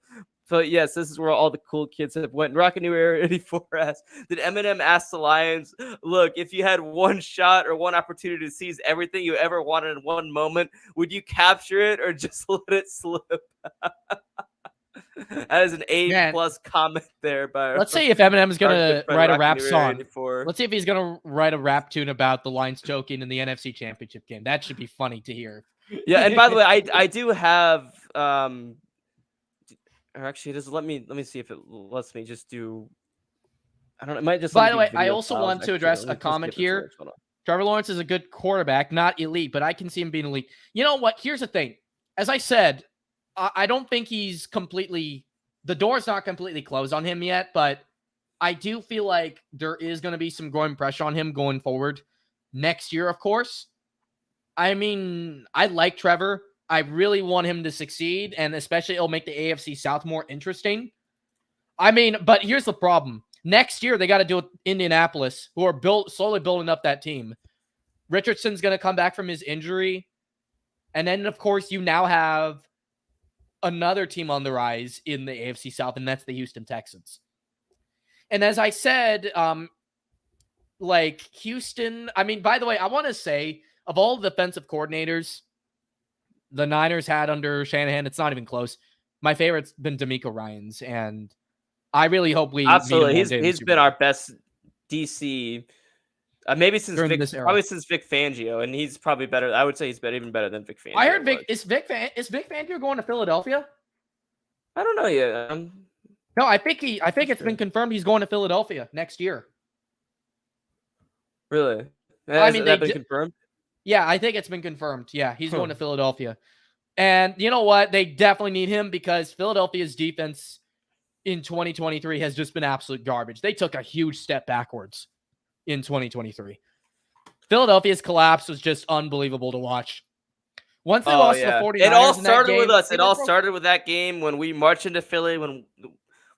yes, this is where all the cool kids have went. Rocket New Era 84 asks, did Eminem ask the Lions, look, if you had one shot or one opportunity to seize everything you ever wanted in one moment, would you capture it or just let it slip? That is an A+ comment there. Let's see if Eminem is gonna write a rap song. Let's see if he's gonna write a rap tune about the Lions choking in the NFC Championship game. That should be funny to hear. Yeah, and by the way, I do have or actually, just let me see if it lets me just do. I don't know. It might just. By the way, I also want to address a comment here. Trevor Lawrence is a good quarterback, not elite, but I can see him being elite. You know what? Here's the thing. As I said, I don't think he's completely – the door's not completely closed on him yet, but I do feel like there is going to be some growing pressure on him going forward next year, of course. I mean, I like Trevor. I really want him to succeed, and especially it'll make the AFC South more interesting. I mean, but here's the problem. Next year, they got to deal with Indianapolis, who are slowly building up that team. Richardson's going to come back from his injury. And then, of course, you now have another team on the rise in the AFC South, and that's the Houston Texans. And as I said, Houston, I mean, by the way, I want to say, of all the defensive coordinators the Niners had under Shanahan, it's not even close. My favorite's been DeMeco Ryans, and I really hope we absolutely. He's been our best DC, maybe since since Vic Fangio, and he's probably better. I would say he's even better than Vic Fangio. I heard is Vic Fangio going to Philadelphia? I don't know yet. No, I think it's been confirmed he's going to Philadelphia next year. Really? Has that been confirmed? Yeah, I think it's been confirmed. Yeah, he's going to Philadelphia. And you know what? They definitely need him because Philadelphia's defense in 2023 has just been absolute garbage. They took a huge step backwards in 2023. Philadelphia's collapse was just unbelievable to watch. Once they lost to the 49ers, it all started with us. It all started with that game when we marched into Philly when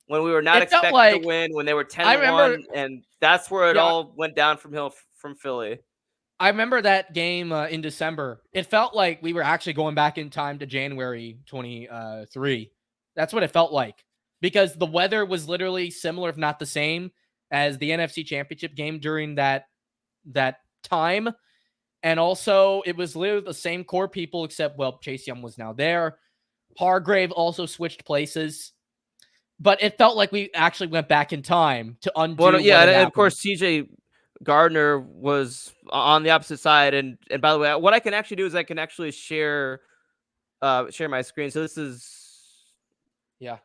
we were not expected to win, when they were 10-1, and that's where it all went down from Philly. I remember that game in December. It felt like we were actually going back in time to January 23. That's what it felt like because the weather was literally similar, if not the same, as the NFC Championship game during that time. And also, it was literally the same core people, except, Chase Young was now there. Hargrave also switched places. but it felt like we actually went back in time to undo Well, what yeah, had and of happened. course, CJ Gardner was on the opposite side. And by the way, what I can actually do is I can actually share my screen. So this is. Yeah.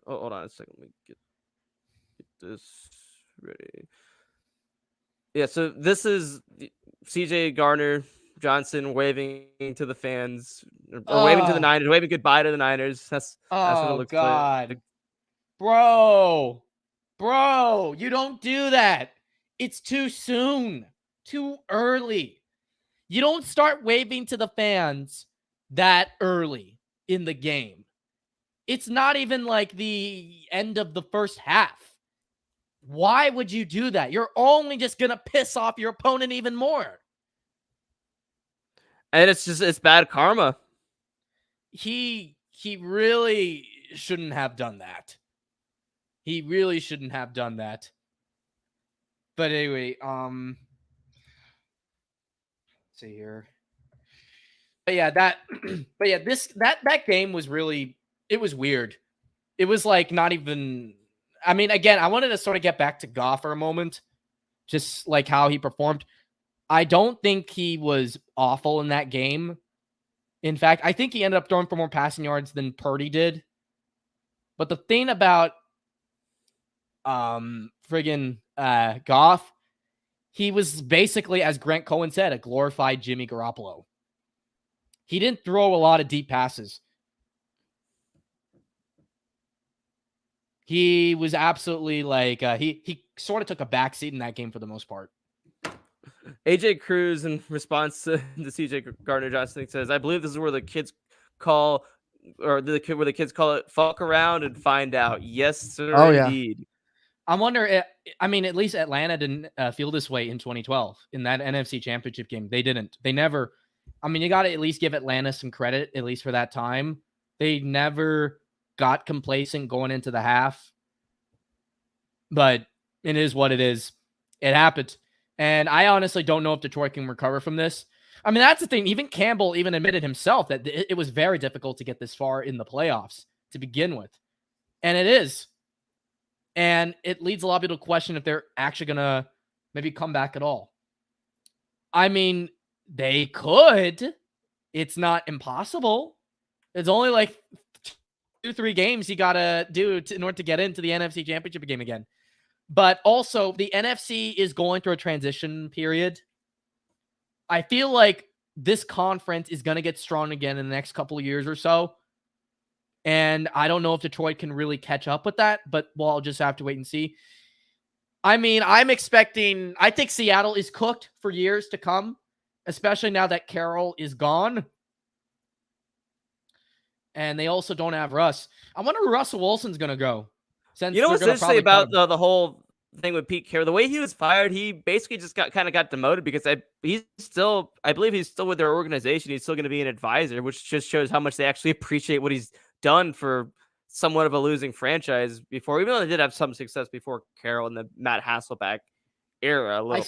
Oh, hold on a second. Let me get this ready. Yeah, so this is CJ Gardner Johnson waving to the fans, or waving to the Oh, Niners, waving goodbye to the Niners. That's what it oh looks like. God. Bro, you don't do that. It's too soon, too early. You don't start waving to the fans that early in the game. It's not even like the end of the first half. Why would you do that? You're only just going to piss off your opponent even more. And it's bad karma. He really shouldn't have done that. He really shouldn't have done that. But anyway, let's see here. But yeah, that game was really, it was weird. It was like not even, I mean, again, I wanted to sort of get back to Goff for a moment, just like how he performed. I don't think he was awful in that game. In fact, I think he ended up throwing for more passing yards than Purdy did. But the thing about friggin' Goff, he was basically, as Grant Cohen said, a glorified Jimmy Garoppolo. He didn't throw a lot of deep passes. He was absolutely like, he sort of took a backseat in that game for the most part. AJ Cruz, in response to the CJ Gardner Johnson, says, "I believe this is where the kids call, or where the kids call it, fuck around and find out." Yes, sir, indeed. I wonder, I mean, at least Atlanta didn't feel this way in 2012 in that NFC Championship game. They didn't. They never. I mean, you got to at least give Atlanta some credit, at least for that time. They never got complacent going into the half. But it is what it is. It happened. And I honestly don't know if Detroit can recover from this. I mean, that's the thing. Even Campbell even admitted himself that it was very difficult to get this far in the playoffs to begin with. And it is. And it leads a lot of people to question if they're actually going to maybe come back at all. I mean, they could. It's not impossible. It's only like 2-3 games you got to do in order to get into the NFC Championship game again. But also, the NFC is going through a transition period. I feel like this conference is going to get strong again in the next couple of years or so. And I don't know if Detroit can really catch up with that, but we'll just have to wait and see. I mean, I think Seattle is cooked for years to come, especially now that Carroll is gone. And they also don't have Russ. I wonder where Russell Wilson's going to go. Since you know what's interesting about the whole thing with Pete Carroll? The way he was fired, he basically just got demoted because I believe he's still with their organization. He's still going to be an advisor, which just shows how much they actually appreciate what he's done for somewhat of a losing franchise before, even though they did have some success before Carroll in the Matt Hasselbeck era a little bit.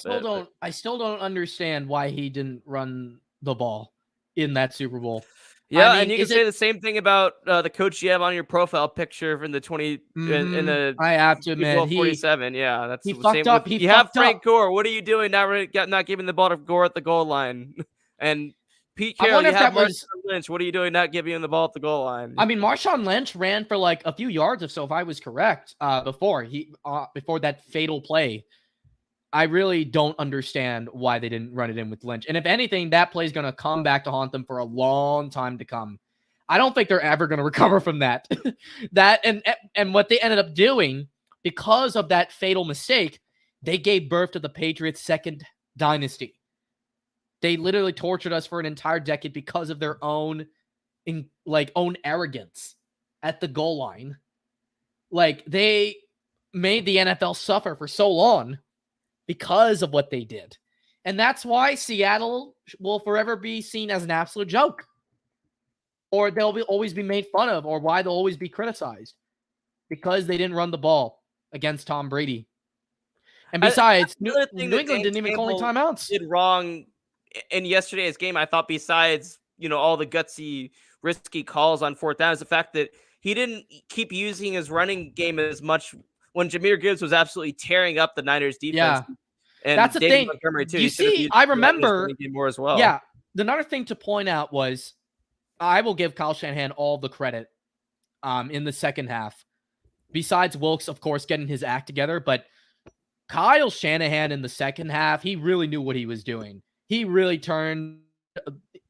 I still don't understand why he didn't run the ball in that Super Bowl. Yeah, I mean, and you can say the same thing about the coach you have on your profile picture in the I have to admit, 47. Yeah, that's he fucked up. You have Frank Gore. What are you doing? Not giving the ball to Gore at the goal line. And Pete Carroll, you have Marshawn Lynch. What are you doing? Not giving him the ball at the goal line. I mean, Marshawn Lynch ran for like a few yards or so, if I was correct, before that fatal play. I really don't understand why they didn't run it in with Lynch. And if anything, that play is going to come back to haunt them for a long time to come. I don't think they're ever going to recover from that. And what they ended up doing, because of that fatal mistake, they gave birth to the Patriots' second dynasty. They literally tortured us for an entire decade because of their own arrogance at the goal line. Like, they made the NFL suffer for so long because of what they did. And that's why Seattle will forever be seen as an absolute joke. Or they'll always be made fun of, or why they'll always be criticized. Because they didn't run the ball against Tom Brady. And besides, New England didn't even call any timeouts. Did wrong in yesterday's game, I thought, besides, all the gutsy risky calls on fourth down is the fact that he didn't keep using his running game as much when Jahmyr Gibbs was absolutely tearing up the Niners defense. Yeah. And That's the David thing. Montgomery too. You He should have see, used I his remember, running game more as well. yeah, another thing to point out was I will give Kyle Shanahan all the credit in the second half. Besides Wilkes, of course, getting his act together, but Kyle Shanahan in the second half, he really knew what he was doing. He really turned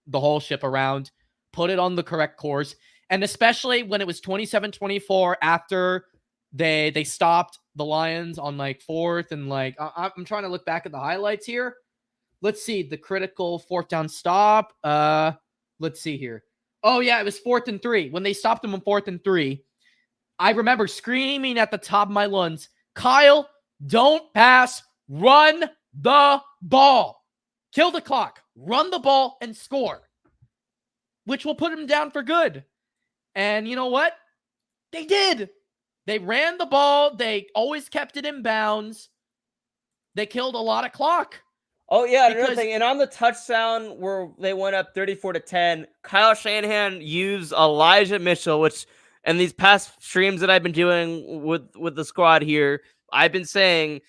the whole ship around, put it on the correct course, and especially when it was 27-24 after they stopped the Lions on like fourth and like I'm trying to look back at the highlights here. Let's see the critical fourth down stop. Let's see here. Oh yeah, it was 4th and 3 when they stopped him on 4th and 3. I remember screaming at the top of my lungs, Kyle, don't pass, run the ball. Kill the clock, run the ball, and score, which will put him down for good. And you know what? They did. They ran the ball. They always kept it in bounds. They killed a lot of clock. Oh, yeah, another thing. And on the touchdown where they went up 34-10, Kyle Shanahan used Elijah Mitchell, which in these past streams that I've been doing with the squad here, I've been saying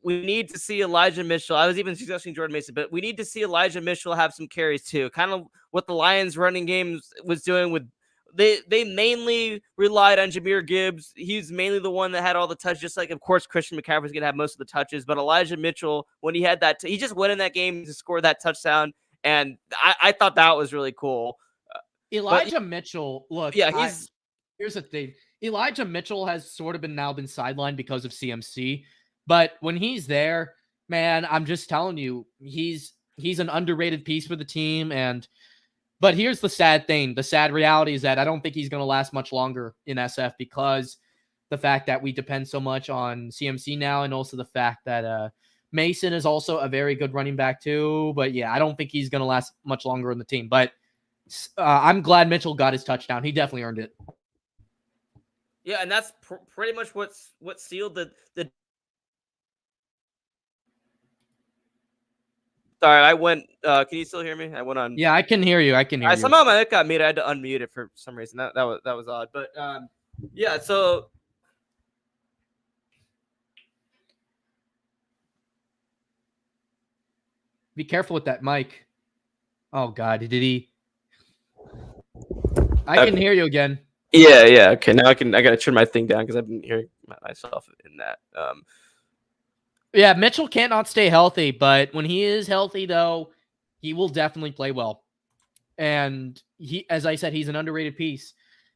we need to see Elijah Mitchell. I was even suggesting Jordan Mason, but we need to see Elijah Mitchell have some carries too. Kind of what the Lions running game was doing with they mainly relied on Jahmyr Gibbs. He's mainly the one that had all the touches, just like, of course, Christian McCaffrey's going to have most of the touches. But Elijah Mitchell, when he had that, he just went in that game to score that touchdown. And I thought that was really cool. Elijah Mitchell, look, yeah, here's the thing. Elijah Mitchell has sort of been sidelined because of CMC. But when he's there, man, I'm just telling you, he's an underrated piece for the team. But here's the sad thing. The sad reality is that I don't think he's going to last much longer in SF because the fact that we depend so much on CMC now, and also the fact that Mason is also a very good running back too. But yeah, I don't think he's going to last much longer in the team. But I'm glad Mitchell got his touchdown. He definitely earned it. Yeah, and that's pretty much what sealed the. Sorry, I went. Can you still hear me? I went on. Yeah, I can hear you. Somehow my mic got muted. I had to unmute it for some reason. That was odd. But yeah. So be careful with that mic. Oh God, did he? I can hear you again. Yeah. Okay, now I gotta turn my thing down because I've been hearing myself in that. Yeah, Mitchell cannot stay healthy, but when he is healthy, though, he will definitely play well. And he, as I said, he's an underrated piece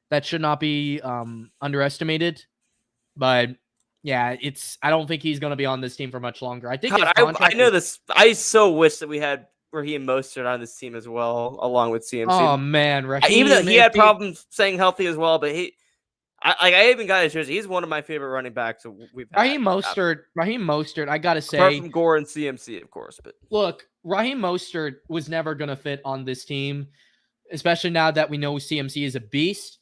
that should not be underestimated. But yeah, I don't think he's going to be on this team for much longer. I think I know this. I so wish that we had Raheem Mostert on this team as well, along with CMC. Oh man, Raheem, even though he had problems staying healthy as well, but I even got his jersey. He's one of my favorite running backs we've had. Raheem Mostert, I gotta say, apart from Gore and CMC, of course. But look, Raheem Mostert was never gonna fit on this team, especially now that we know CMC is a beast.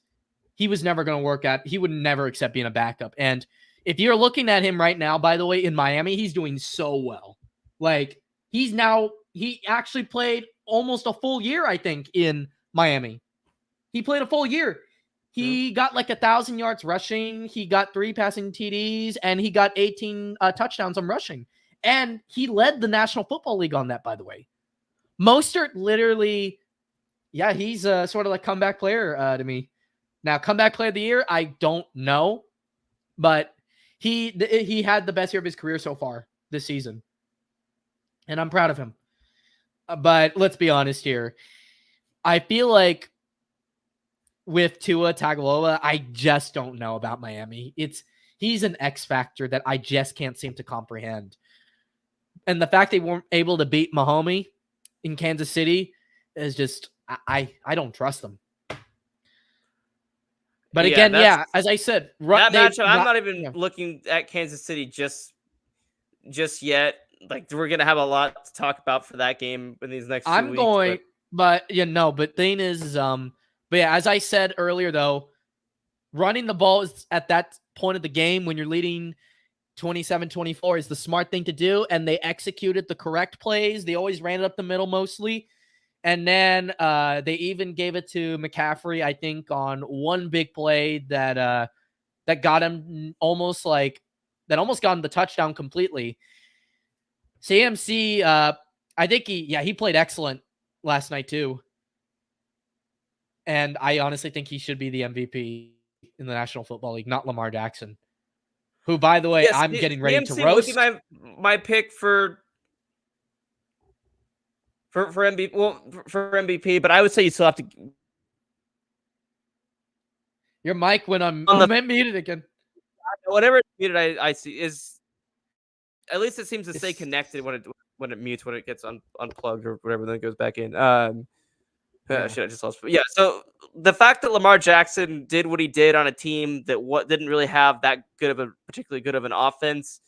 He was never gonna work out. He would never accept being a backup. And if you're looking at him right now, by the way, in Miami, he's doing so well. Like he actually played almost a full year, I think, in Miami. He played a full year. He got like 1,000 yards rushing. He got 3 passing TDs, and he got 18 touchdowns on rushing. And he led the National Football League on that, by the way. Mostert literally, yeah, he's sort of like comeback player to me. Now, comeback player of the year, I don't know, but he had the best year of his career so far this season, and I'm proud of him. But let's be honest here. I feel like with Tua Tagovailoa, I just don't know about Miami. He's an X factor that I just can't seem to comprehend. And the fact they weren't able to beat Mahomes in Kansas City is just I don't trust them. But again, yeah, as I said, that matchup, I'm not even looking at Kansas City just yet. Like we're gonna have a lot to talk about for that game in these next 2 weeks. But thing is, but yeah, as I said earlier, though, running the ball is at that point of the game when you're leading 27-24 is the smart thing to do, and they executed the correct plays. They always ran it up the middle mostly, And then they even gave it to McCaffrey, I think, on one big play that got him almost got him the touchdown completely. CMC, I think he played excellent last night too. And I honestly think he should be the MVP in the National Football League, not Lamar Jackson, who, by the way, Yes, I'm getting ready to CMC roast. would be my pick for MVP. Well, for MVP, but I would say you still have to. Your mic went on muted again. Whatever it's muted, I see is. At least it seems to stay connected when it mutes, when it gets unplugged or whatever, then it goes back in. Shit, I just lost. Yeah, so the fact that Lamar Jackson did what he did on a team that didn't really have that particularly good of an offense,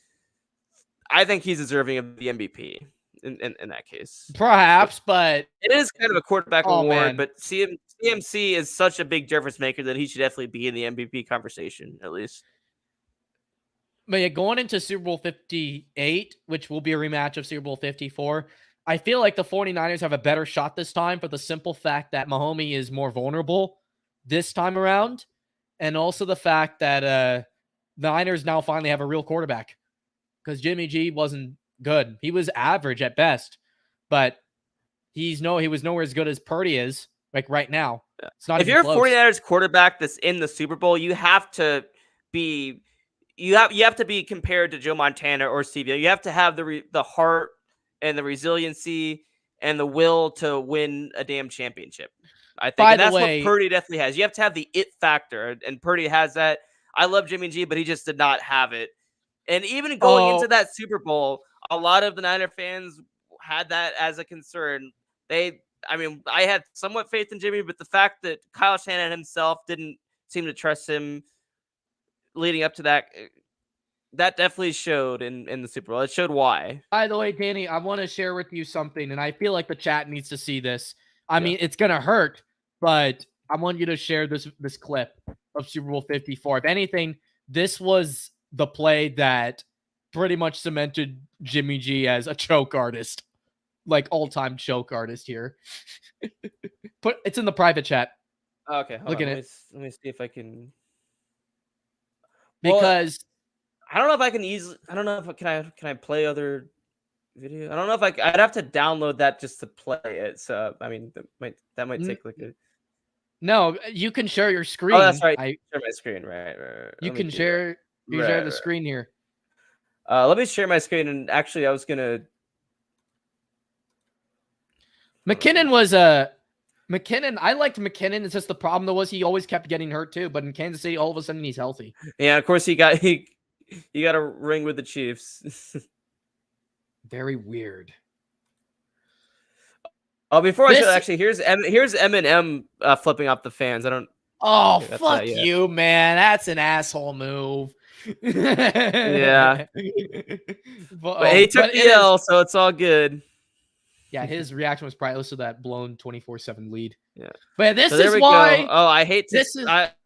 I think he's deserving of the MVP in that case. Perhaps, but it is kind of a quarterback award. Man. But CMC is such a big difference maker that he should definitely be in the MVP conversation, at least. But yeah, going into Super Bowl 58, which will be a rematch of Super Bowl 54, I feel like the 49ers have a better shot this time for the simple fact that Mahomes is more vulnerable this time around. And also the fact that the Niners now finally have a real quarterback, because Jimmy G wasn't good. He was average at best, but he was nowhere as good as Purdy is like right now. It's not if you're close. A 49ers quarterback that's in the Super Bowl, you have to be compared to Joe Montana or Steve Young. You have to have the heart and the resiliency and the will to win a damn championship, I think. And that's what Purdy definitely has. You have to have the it factor, and Purdy has that. I love Jimmy G, but he just did not have it. And even going into that Super Bowl, a lot of the Niner fans had that as a concern. I had somewhat faith in Jimmy, but the fact that Kyle Shanahan himself didn't seem to trust him leading up to that definitely showed in the Super Bowl. It showed why. By the way, Danny, I want to share with you something, and I feel like the chat needs to see this. I mean, it's going to hurt, but I want you to share this clip of Super Bowl 54. If anything, this was the play that pretty much cemented Jimmy G as a choke artist, like all-time choke artist here. It's in the private chat. Okay, look at it. Let me see if I can. Because I don't know if I can easily. I don't know if can I play other video. I don't know if I'd have to download that just to play it. So I mean, that might take like a. No, you can share your screen. Oh, that's right. Share my screen, right. You can share. You share the screen here. Let me share my screen. And actually, I was gonna. McKinnon I liked McKinnon. It's just the problem was he always kept getting hurt too. But in Kansas City, all of a sudden he's healthy. Yeah, of course he got a ring with the Chiefs. Very weird. Oh, before I show, actually, here's Eminem flipping off the fans. I don't. Oh, fuck you, man! That's an asshole move. Yeah. But he took the L, so it's all good. Yeah, his reaction was priceless to that blown 24/7 lead. Yeah. But this is why. Oh, I hate this.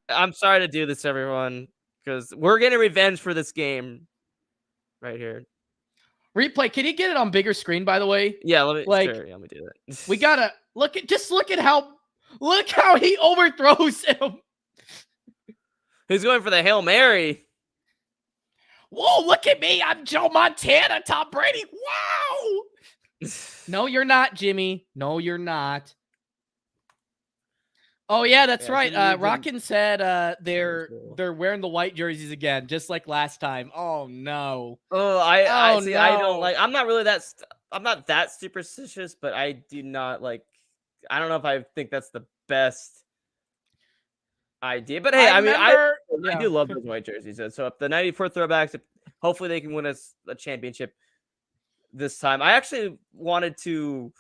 I'm sorry to do this, everyone, because we're getting revenge for this game right here. Replay. Can you get it on bigger screen, by the way? Yeah, let me do that. We gotta look at how he overthrows him. He's going for the Hail Mary. Whoa, look at me. I'm Joe Montana, Tom Brady. Wow. No, you're not, Jimmy. No, you're not. Oh yeah, that's right. Rockin said they're wearing the white jerseys again, just like last time. Oh no. Oh, I see. No. I don't like. I'm not that superstitious, but I do not like. I don't know if I think that's the best idea. But hey, I do love those white jerseys. So if the '94 throwbacks, hopefully they can win us a championship this time. I actually wanted to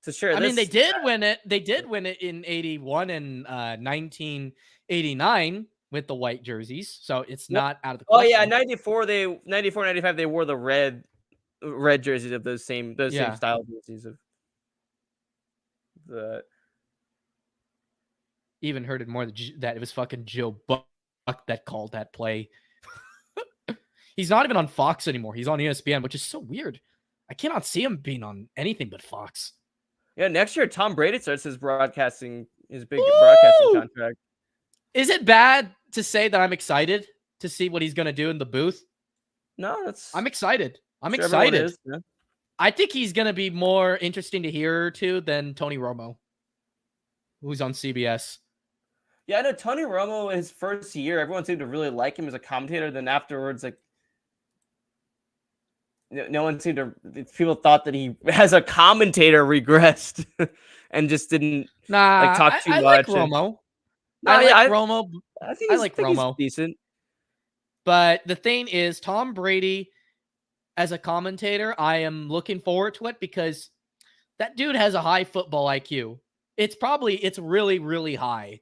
share this. I mean, they did win it. They did win it in 81 and 1989 with the white jerseys. So it's not out of the question. Oh yeah, 94, 95, they wore the red jerseys of those same style jerseys of the. Even heard it more that it was fucking Joe Buck that called that play. He's not even on Fox anymore. He's on ESPN, which is so weird. I cannot see him being on anything but Fox. Yeah, next year Tom Brady starts his big broadcasting Woo! contract. Is it bad to say that I'm excited to see what he's going to do in the booth? No, that's I'm excited. I'm sure everyone excited. is. Yeah. I think he's going to be more interesting to hear to than Tony Romo, who's on CBS. Yeah, I know Tony Romo in his first year, everyone seemed to really like him as a commentator. Then afterwards, like no one seemed to. People thought that he, as a commentator, regressed and just didn't Nah, talk too I like much. And Romo. no, I like yeah, Romo. I think I he's like Romo. decent. But the thing is, Tom Brady as a commentator, I am looking forward to it because that dude has a high football IQ. It's really, really high.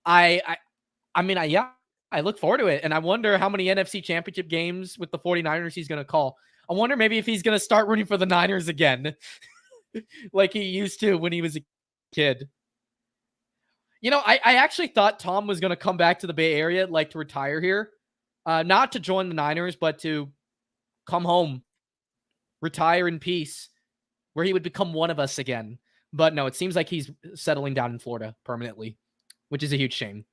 Yeah, I look forward to it. And I wonder how many NFC Championship games with the 49ers he's going to call. I wonder maybe if he's going to start rooting for the Niners again, like he used to when he was a kid. You know, I actually thought Tom was going to come back to the Bay Area, like to retire here. Not to join the Niners, but to come home, retire in peace, where he would become one of us again. But no, it seems like he's settling down in Florida permanently, which is a huge shame.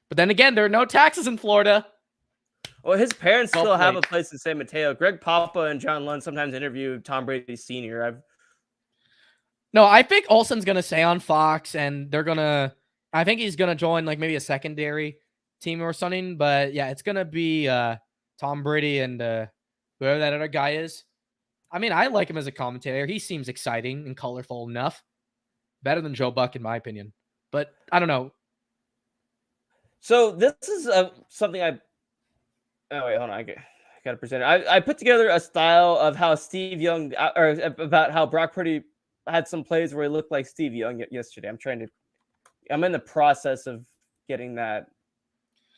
But then again, there are no taxes in Florida. Well, his parents still have a place in San Mateo. Greg Papa and John Lund sometimes interview Tom Brady Sr. No, I think Olsen's going to stay on Fox, and I think he's going to join like maybe a secondary team or something. But yeah, it's going to be Tom Brady and whoever that other guy is. I mean, I like him as a commentator. He seems exciting and colorful enough. Better than Joe Buck, in my opinion. But I don't know. So this is something I. Oh wait, hold on. I got to present it. I put together a style of how Steve Young, or about how Brock Purdy had some plays where he looked like Steve Young yesterday. I'm in the process of getting that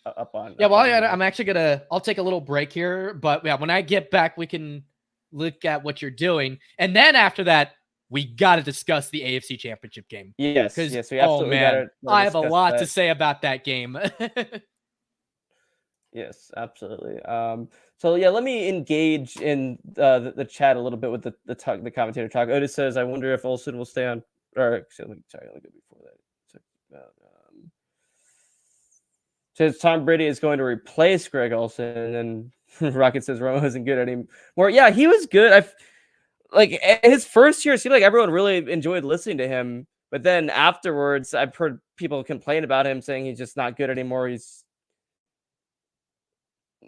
up on. Yeah, well, I'm actually I'll take a little break here, but yeah, when I get back, we can look at what you're doing, and then after that, we got to discuss the AFC Championship game. Yes, because we absolutely gotta I have a lot to say about that game. Yes, absolutely. So yeah, let me engage in the chat a little bit with the commentator talk. Otis says, "I wonder if Olsen will stay on." Or sorry, let me go before that. Says Tom Brady is going to replace Greg Olsen, and Rocket says Romo isn't good anymore. Yeah, he was good. Like his first year, it seemed like everyone really enjoyed listening to him. But then afterwards, I've heard people complain about him, saying he's just not good anymore.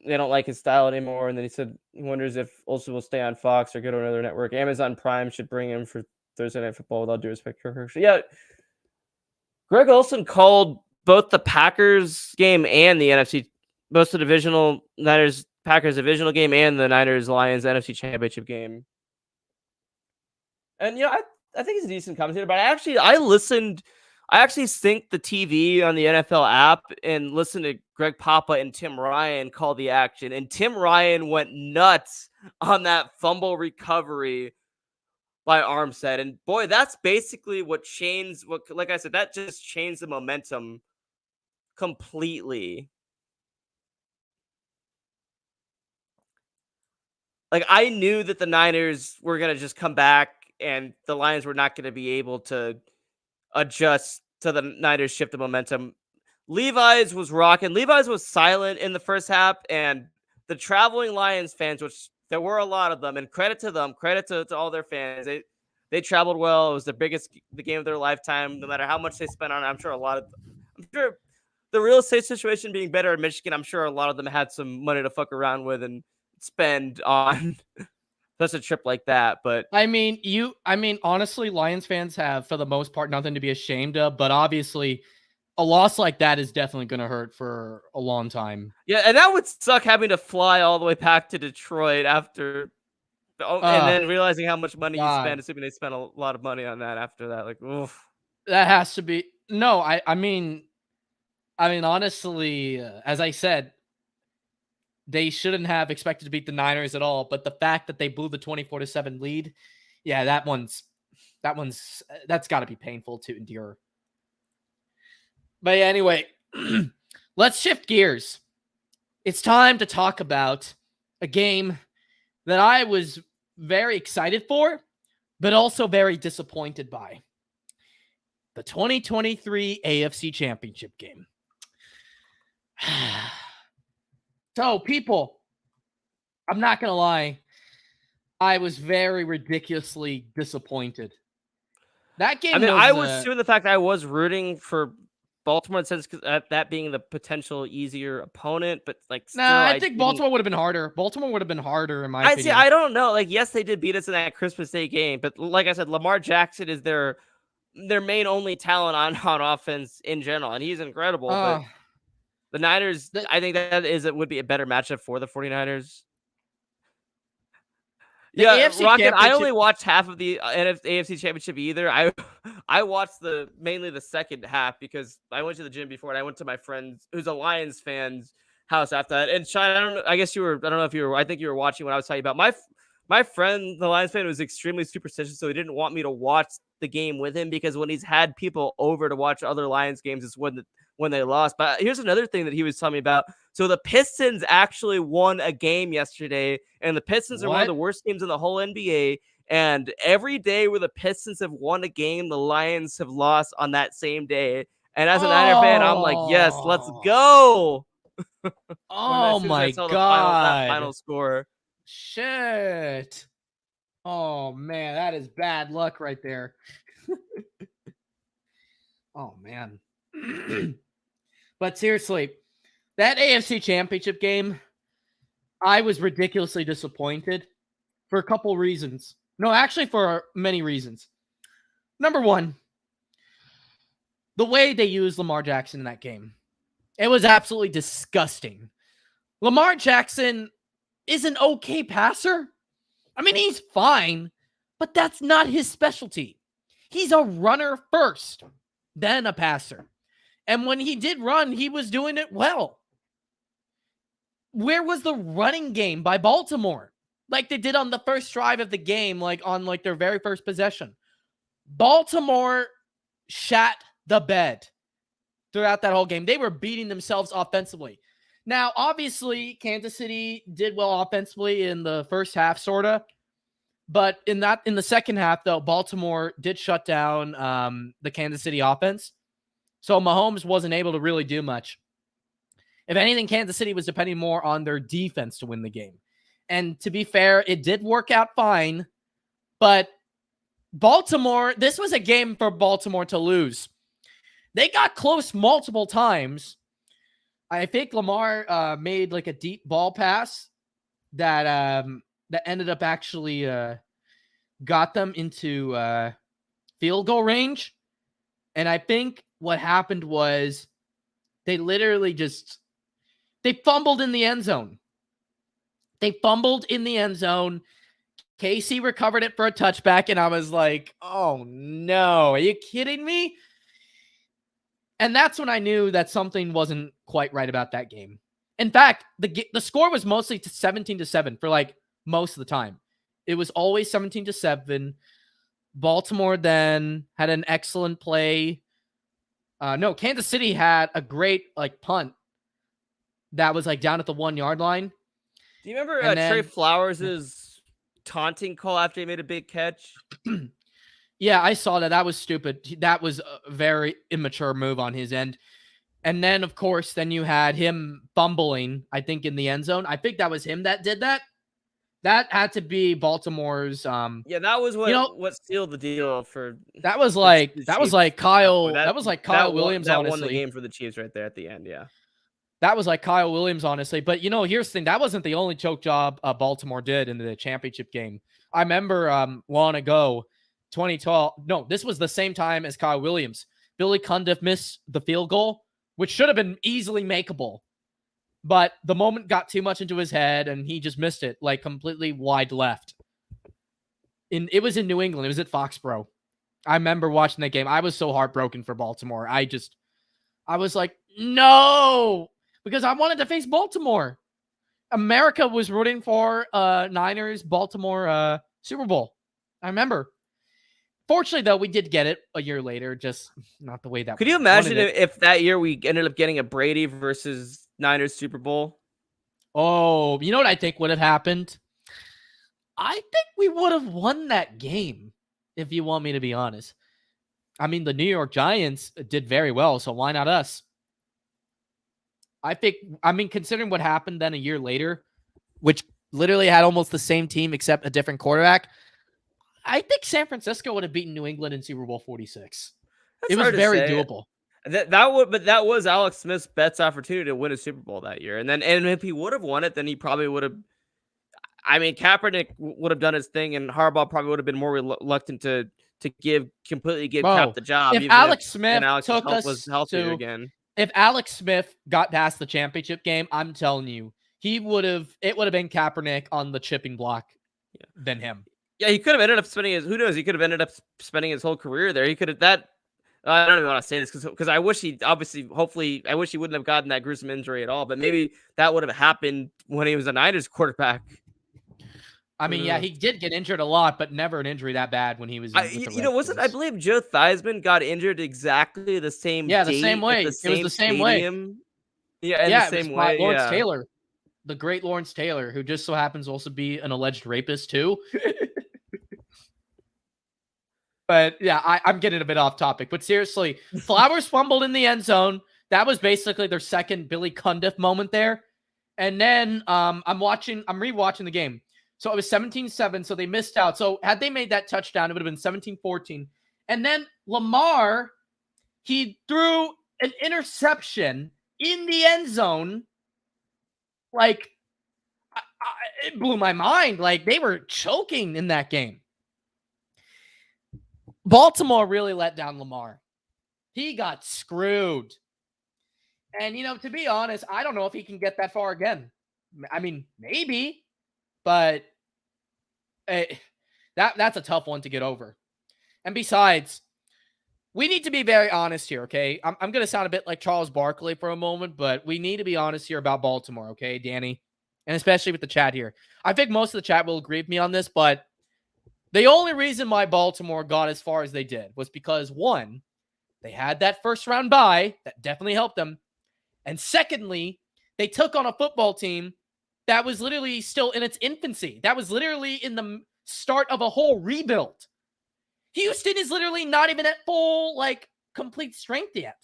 They don't like his style anymore. And then he said he wonders if Olsen will stay on Fox or go to another network. Amazon Prime should bring him for Thursday Night Football, with all due respect to her. Yeah, Greg Olsen called both the Packers game and the NFC, both the divisional Niners Packers divisional game and the Niners Lions NFC Championship game. And I think he's a decent commentator, but I actually synced the TV on the NFL app and listened to Greg Papa and Tim Ryan call the action. And Tim Ryan went nuts on that fumble recovery by Armstead. And boy, that's basically like I said, that just changed the momentum completely. Like, I knew that the Niners were going to just come back and the Lions were not going to be able to adjust to the Niners shift of momentum. Levi's was rocking. Levi's was silent in the first half, and the traveling Lions fans, which there were a lot of them, and credit to them, credit to all their fans. They traveled well. It was the game of their lifetime. No matter how much they spent on it, I'm sure the real estate situation being better in Michigan, I'm sure a lot of them had some money to fuck around with and spend on such a trip like that. But honestly, Lions fans have, for the most part, nothing to be ashamed of, but obviously a loss like that is definitely going to hurt for a long time. Yeah, and that would suck, having to fly all the way back to Detroit after, and then realizing how much money you spent, assuming they spent a lot of money on that after that. Like, oof. That has to be no. I mean, honestly, as I said, they shouldn't have expected to beat the Niners at all. But the fact that they blew the 24-7 lead, yeah, that's got to be painful to endure. But yeah, anyway, let's shift gears. It's time to talk about a game that I was very excited for, but also very disappointed by. the 2023 AFC Championship game. So, people, I'm not going to lie. I was very ridiculously disappointed. That game I was too, the fact that I was rooting for Baltimore in the sense that being the potential easier opponent, but like still, I think Baltimore would have been harder. Baltimore would have been harder in my opinion. I don't know. Like, yes, they did beat us in that Christmas Day game, but like I said, Lamar Jackson is their main only talent on offense in general, and he's incredible. But the Niners, I think it would be a better matchup for the 49ers. Yeah, Rocket, I only watched half of the AFC Championship either. I watched mainly the second half because I went to the gym before and I went to my friend's, who's a Lions fan's house after that. And Sean, I don't know if you were, I think you were watching what I was talking about. My friend, the Lions fan, was extremely superstitious, so he didn't want me to watch the game with him because when he's had people over to watch other Lions games, it's when they lost. But here's another thing that he was telling me about. So the Pistons actually won a game yesterday, and the Pistons are one of the worst teams in the whole NBA. And every day where the Pistons have won a game, the Lions have lost on that same day. And as a Niner fan, I'm like, yes, let's go. Oh my God. That final score. Shit. Oh man, that is bad luck right there. Oh man. But seriously, that AFC Championship game, I was ridiculously disappointed for a couple reasons. No, actually for many reasons. Number one, the way they used Lamar Jackson in that game. It was absolutely disgusting. Lamar Jackson is an okay passer. I mean, he's fine, but that's not his specialty. He's a runner first, then a passer. And when he did run, he was doing it well. Where was the running game by Baltimore? Like they did on the first drive of the game, like on like their very first possession. Baltimore shat the bed throughout that whole game. They were beating themselves offensively. Now, obviously, Kansas City did well offensively in the first half, sort of. But in the second half, though, Baltimore did shut down the Kansas City offense. So Mahomes wasn't able to really do much. If anything, Kansas City was depending more on their defense to win the game. And to be fair, it did work out fine. But Baltimore, this was a game for Baltimore to lose. They got close multiple times. I think Lamar made like a deep ball pass that ended up actually got them into field goal range. And I think what happened was they literally they fumbled in the end zone. Casey recovered it for a touchback, and I was like, oh no, are you kidding me? And that's when I knew that something wasn't quite right about that game. In fact, the score was mostly 17-7 for like most of the time. It was always 17-7. Baltimore then had an excellent play. No, Kansas City had a great like punt that was like down at the 1 yard line. Do you remember Trey Flowers' taunting call after he made a big catch? Yeah, I saw that. That was stupid. That was a very immature move on his end. And then, of course, then you had him fumbling, I think, in the end zone. I think that was him that did that. That had to be Baltimore's. Yeah, that was what sealed the deal for. That was like Kyle. That was like Kyle Williams. That honestly won the game for the Chiefs right there at the end. Yeah, that was like Kyle Williams, honestly. But here's the thing: that wasn't the only choke job Baltimore did in the championship game. I remember long ago, 2012. No, this was the same time as Kyle Williams. Billy Cundiff missed the field goal, which should have been easily makeable. But the moment got too much into his head, and he just missed it, like completely wide left. It was in New England. It was at Foxborough. I remember watching that game. I was so heartbroken for Baltimore. I was like, no, because I wanted to face Baltimore. America was rooting for Niners Baltimore Super Bowl. I remember. Fortunately, though, we did get it a year later, just not the way that. Could you imagine if that year we ended up getting a Brady versus Niners Super Bowl? Oh, you know what I think would have happened? I think we would have won that game, if you want me to be honest. I mean, the New York Giants did very well, so why not us? I mean, considering what happened then a year later, which literally had almost the same team except a different quarterback, I think San Francisco would have beaten New England in Super Bowl 46. That's It was hard to very say. doable. That was Alex Smith's best opportunity to win a Super Bowl that year. And if he would have won it, then he probably would have. I mean, Kaepernick would have done his thing, and Harbaugh probably would have been more reluctant to completely give Cap Bro, the job, if even if Alex Smith Alex took was us healthier to, again. if Alex Smith got past the championship game, I'm telling you, it would have been Kaepernick on the chipping block than him. Yeah, he could have ended up spending who knows, he could have ended up spending his whole career there. He could have I don't even want to say this because I wish I wish he wouldn't have gotten that gruesome injury at all, but maybe that would have happened when he was a Niners quarterback. I mean, yeah, he did get injured a lot, but never an injury that bad when he was with the Redskins. I believe Joe Theismann got injured exactly the same the date same way. at the It was the same stadium. way. Yeah, Yeah, the same it was way. Lawrence Taylor, the great Lawrence Taylor, who just so happens to also be an alleged rapist too. But yeah, I'm getting a bit off topic. But seriously, Flowers fumbled in the end zone. That was basically their second Billy Cundiff moment there. And then I'm rewatching the game. So it was 17-7, so they missed out. So had they made that touchdown, it would have been 17-14. And then Lamar, he threw an interception in the end zone. Like, it blew my mind. Like, they were choking in that game. Baltimore really let down Lamar. He got screwed. And, to be honest, I don't know if he can get that far again. I mean, maybe. But that's a tough one to get over. And besides, we need to be very honest here, okay? I'm going to sound a bit like Charles Barkley for a moment, but we need to be honest here about Baltimore, okay, Danny? And especially with the chat here. I think most of the chat will agree with me on this, but the only reason why Baltimore got as far as they did was because, one, they had that first-round bye. That definitely helped them. And secondly, they took on a football team that was literally still in its infancy. That was literally in the start of a whole rebuild. Houston is literally not even at full, complete strength yet.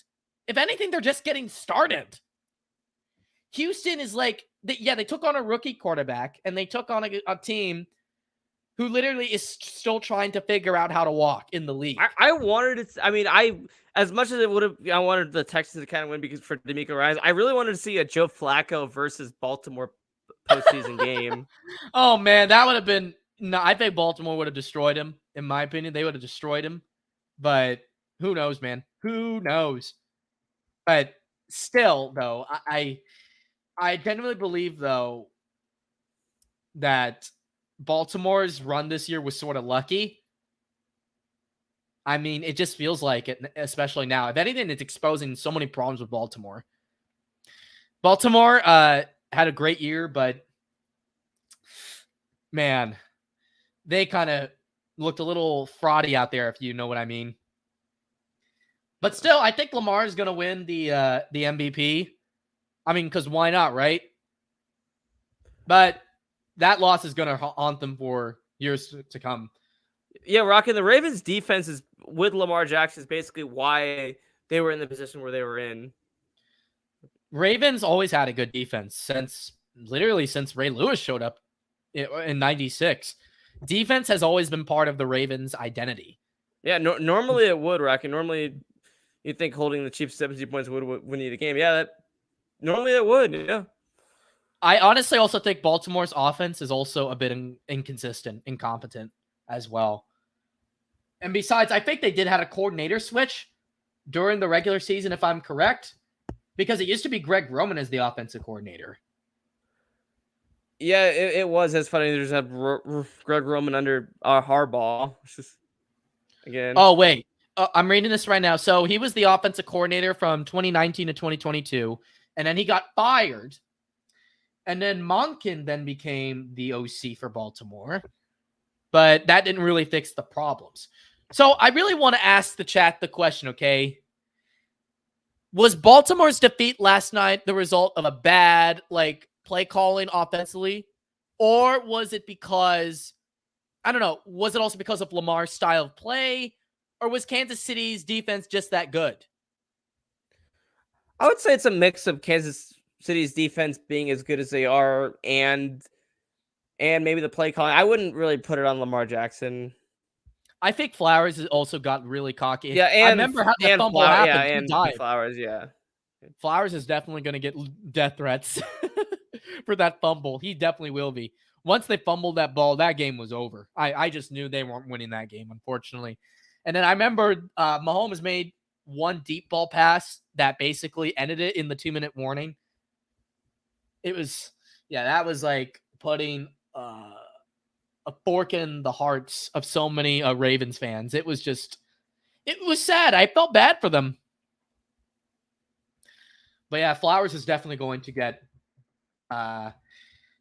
If anything, they're just getting started. Houston is they took on a rookie quarterback, and they took on a team who literally is still trying to figure out how to walk in the league. I wanted to. I mean, as much as I wanted the Texans to kind of win because for DeMeco Ryans, I really wanted to see a Joe Flacco versus Baltimore postseason game. Oh man, that would have been. No, I think Baltimore would have destroyed him. In my opinion, they would have destroyed him. But who knows, man? Who knows? But still, though, I genuinely believe though that Baltimore's run this year was sort of lucky. I mean, it just feels like it, especially now. If anything, it's exposing so many problems with Baltimore. Baltimore had a great year, but man, they kind of looked a little fraudy out there, if you know what I mean. But still, I think Lamar is going to win the MVP. I mean, because why not, right? But that loss is going to haunt them for years to come. Yeah, Rocky, the Ravens' defense is with Lamar Jackson is basically why they were in the position where they were in. Ravens always had a good defense since Ray Lewis showed up in 96. Defense has always been part of the Ravens' identity. Yeah, normally it would, Rocky. Normally, you'd think holding the Chiefs 17 points would win you the game. Yeah, normally it would, yeah. I honestly also think Baltimore's offense is also a bit incompetent as well. And besides, I think they did have a coordinator switch during the regular season, if I'm correct, because it used to be Greg Roman as the offensive coordinator. Yeah, it was. It's funny. There's that Greg Roman under Harbaugh. Again. Oh, wait. I'm reading this right now. So he was the offensive coordinator from 2019 to 2022, and then he got fired. And then Monken then became the OC for Baltimore. But that didn't really fix the problems. So I really want to ask the chat the question, okay? Was Baltimore's defeat last night the result of a bad, play calling offensively? Or was it because, I don't know, was it also because of Lamar's style of play? or was Kansas City's defense just that good? I would say it's a mix of Kansas City's defense being as good as they are and maybe the play calling. I wouldn't really put it on Lamar Jackson. I think Flowers has also got really cocky. Yeah, I remember how the fumble happened. He died. Flowers, yeah. Flowers is definitely going to get death threats for that fumble. He definitely will be. Once they fumbled that ball, that game was over. I just knew they weren't winning that game, unfortunately. And then I remember Mahomes made one deep ball pass that basically ended it in the 2-minute warning. It was, yeah, that was like putting a fork in the hearts of so many Ravens fans. It was sad. I felt bad for them. But yeah, Flowers is definitely going to get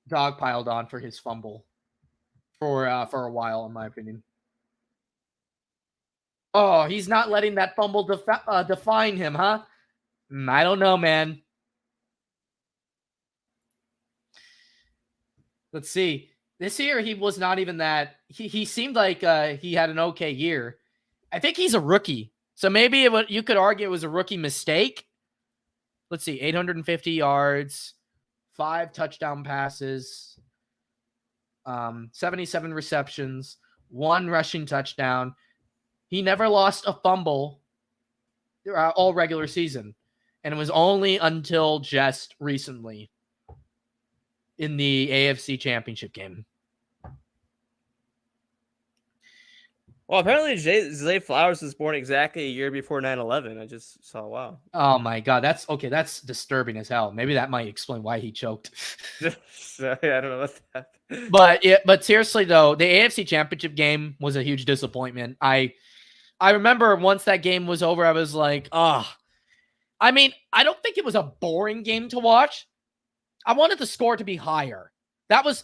dogpiled on for his fumble for a while, in my opinion. Oh, he's not letting that fumble define him, huh? I don't know, man. Let's see. This year, he was not even that. He seemed like he had an okay year. I think he's a rookie. So maybe you could argue it was a rookie mistake. Let's see. 850 yards, 5 touchdown passes, 77 receptions, 1 rushing touchdown. He never lost a fumble all regular season. And it was only until just recently in the AFC Championship game. Well, apparently Zay Flowers was born exactly a year before 9/11. I just saw, wow. Oh my God. That's disturbing as hell. Maybe that might explain why he choked. So, yeah, I don't know what that. But seriously though, the AFC Championship game was a huge disappointment. I remember once that game was over, I was like, I mean, I don't think it was a boring game to watch. I wanted the score to be higher. That was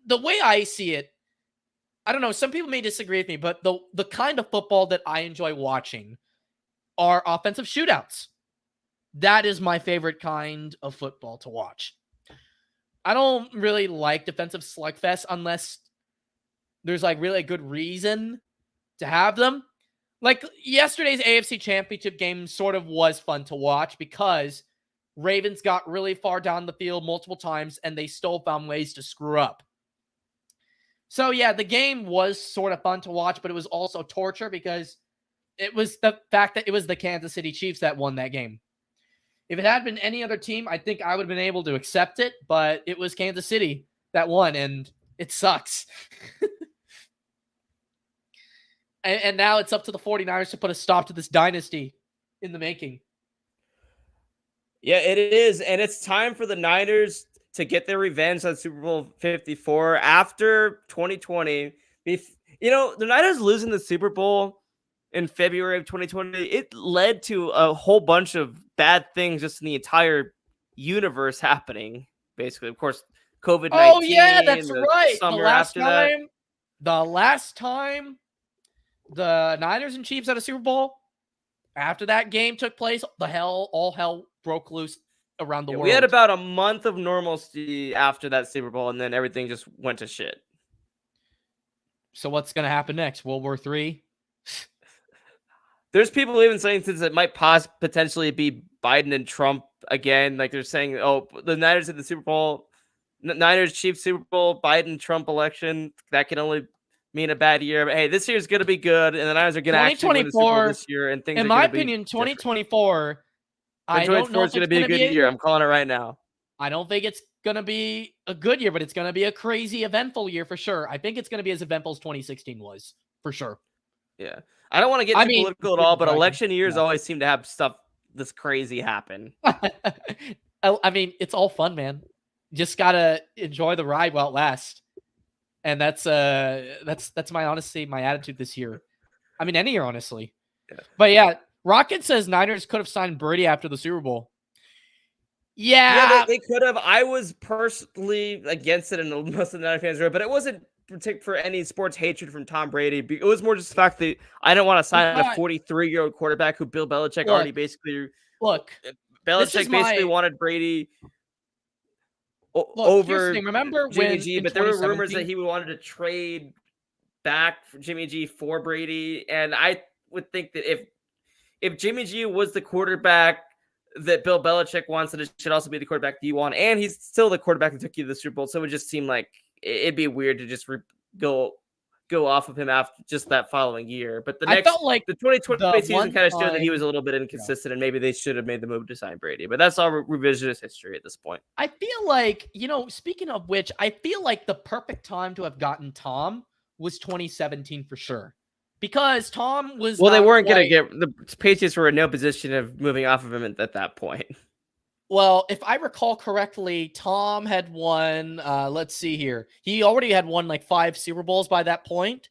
the way I see it. I don't know. Some people may disagree with me, but the kind of football that I enjoy watching are offensive shootouts. That is my favorite kind of football to watch. I don't really like defensive slugfest unless there's like really a good reason to have them. Like yesterday's AFC Championship game sort of was fun to watch because Ravens got really far down the field multiple times and they still found ways to screw up. So yeah, the game was sort of fun to watch, but it was also torture because it was the fact that it was the Kansas City Chiefs that won that game. If it had been any other team, I think I would have been able to accept it, but it was Kansas City that won, and it sucks. And now it's up to the 49ers to put a stop to this dynasty in the making. Yeah, it is. And it's time for the Niners to get their revenge on Super Bowl 54 after 2020. The Niners losing the Super Bowl in February of 2020, it led to a whole bunch of bad things just in the entire universe happening. Basically, of course, COVID-19. Oh, yeah, that's right. Summer after that. The last time the Niners and Chiefs had a Super Bowl, after that game took place, all hell broke loose around the world. We had about a month of normalcy after that Super Bowl, and then everything just went to shit. So what's going to happen next? World War III? There's people even saying things that might potentially be Biden and Trump again. Like they're saying, oh, the Niners at the Super Bowl, Niners Chiefs Super Bowl, Biden Trump election. That can only mean a bad year. But hey, this year's going to be good, and the Niners are going to actually win the Super Bowl this year. And things, in my opinion, 2024. I don't know if it's going to be a good year. I'm calling it right now. I don't think it's going to be a good year, but it's going to be a crazy, eventful year for sure. I think it's going to be as eventful as 2016 was, for sure. Yeah. I don't want to get too political at all, but election years always seem to have stuff this crazy happen. I mean, it's all fun, man. Just got to enjoy the ride while it lasts. And that's my attitude this year. I mean, any year, honestly. Yeah. But yeah, Rocket says Niners could have signed Brady after the Super Bowl. Yeah, they could have. I was personally against it, and most of the Niners fans were, but it wasn't for any sports hatred from Tom Brady. It was more just the fact that I didn't want to sign a 43-year-old quarterback who Bill Belichick already basically Belichick basically wanted Brady over remember Jimmy when G, but there were rumors that he wanted to trade back Jimmy G for Brady, and I would think that if Jimmy G was the quarterback that Bill Belichick wants, that it should also be the quarterback that you want, and he's still the quarterback that took you to the Super Bowl. So it would just seem like it'd be weird to just go off of him after just that following year. But I felt like the 2020 the season one kind of showed that he was time, a little bit inconsistent, and maybe they should have made the move to sign Brady. But that's all revisionist history at this point. I feel like, speaking of which, I feel like the perfect time to have gotten Tom was 2017 for sure. Because Tom was Well, they not weren't going to quite- get the Patriots were in no position of moving off of him at that point. Well, if I recall correctly, Tom had won, let's see here. He already had won like 5 Super Bowls by that point.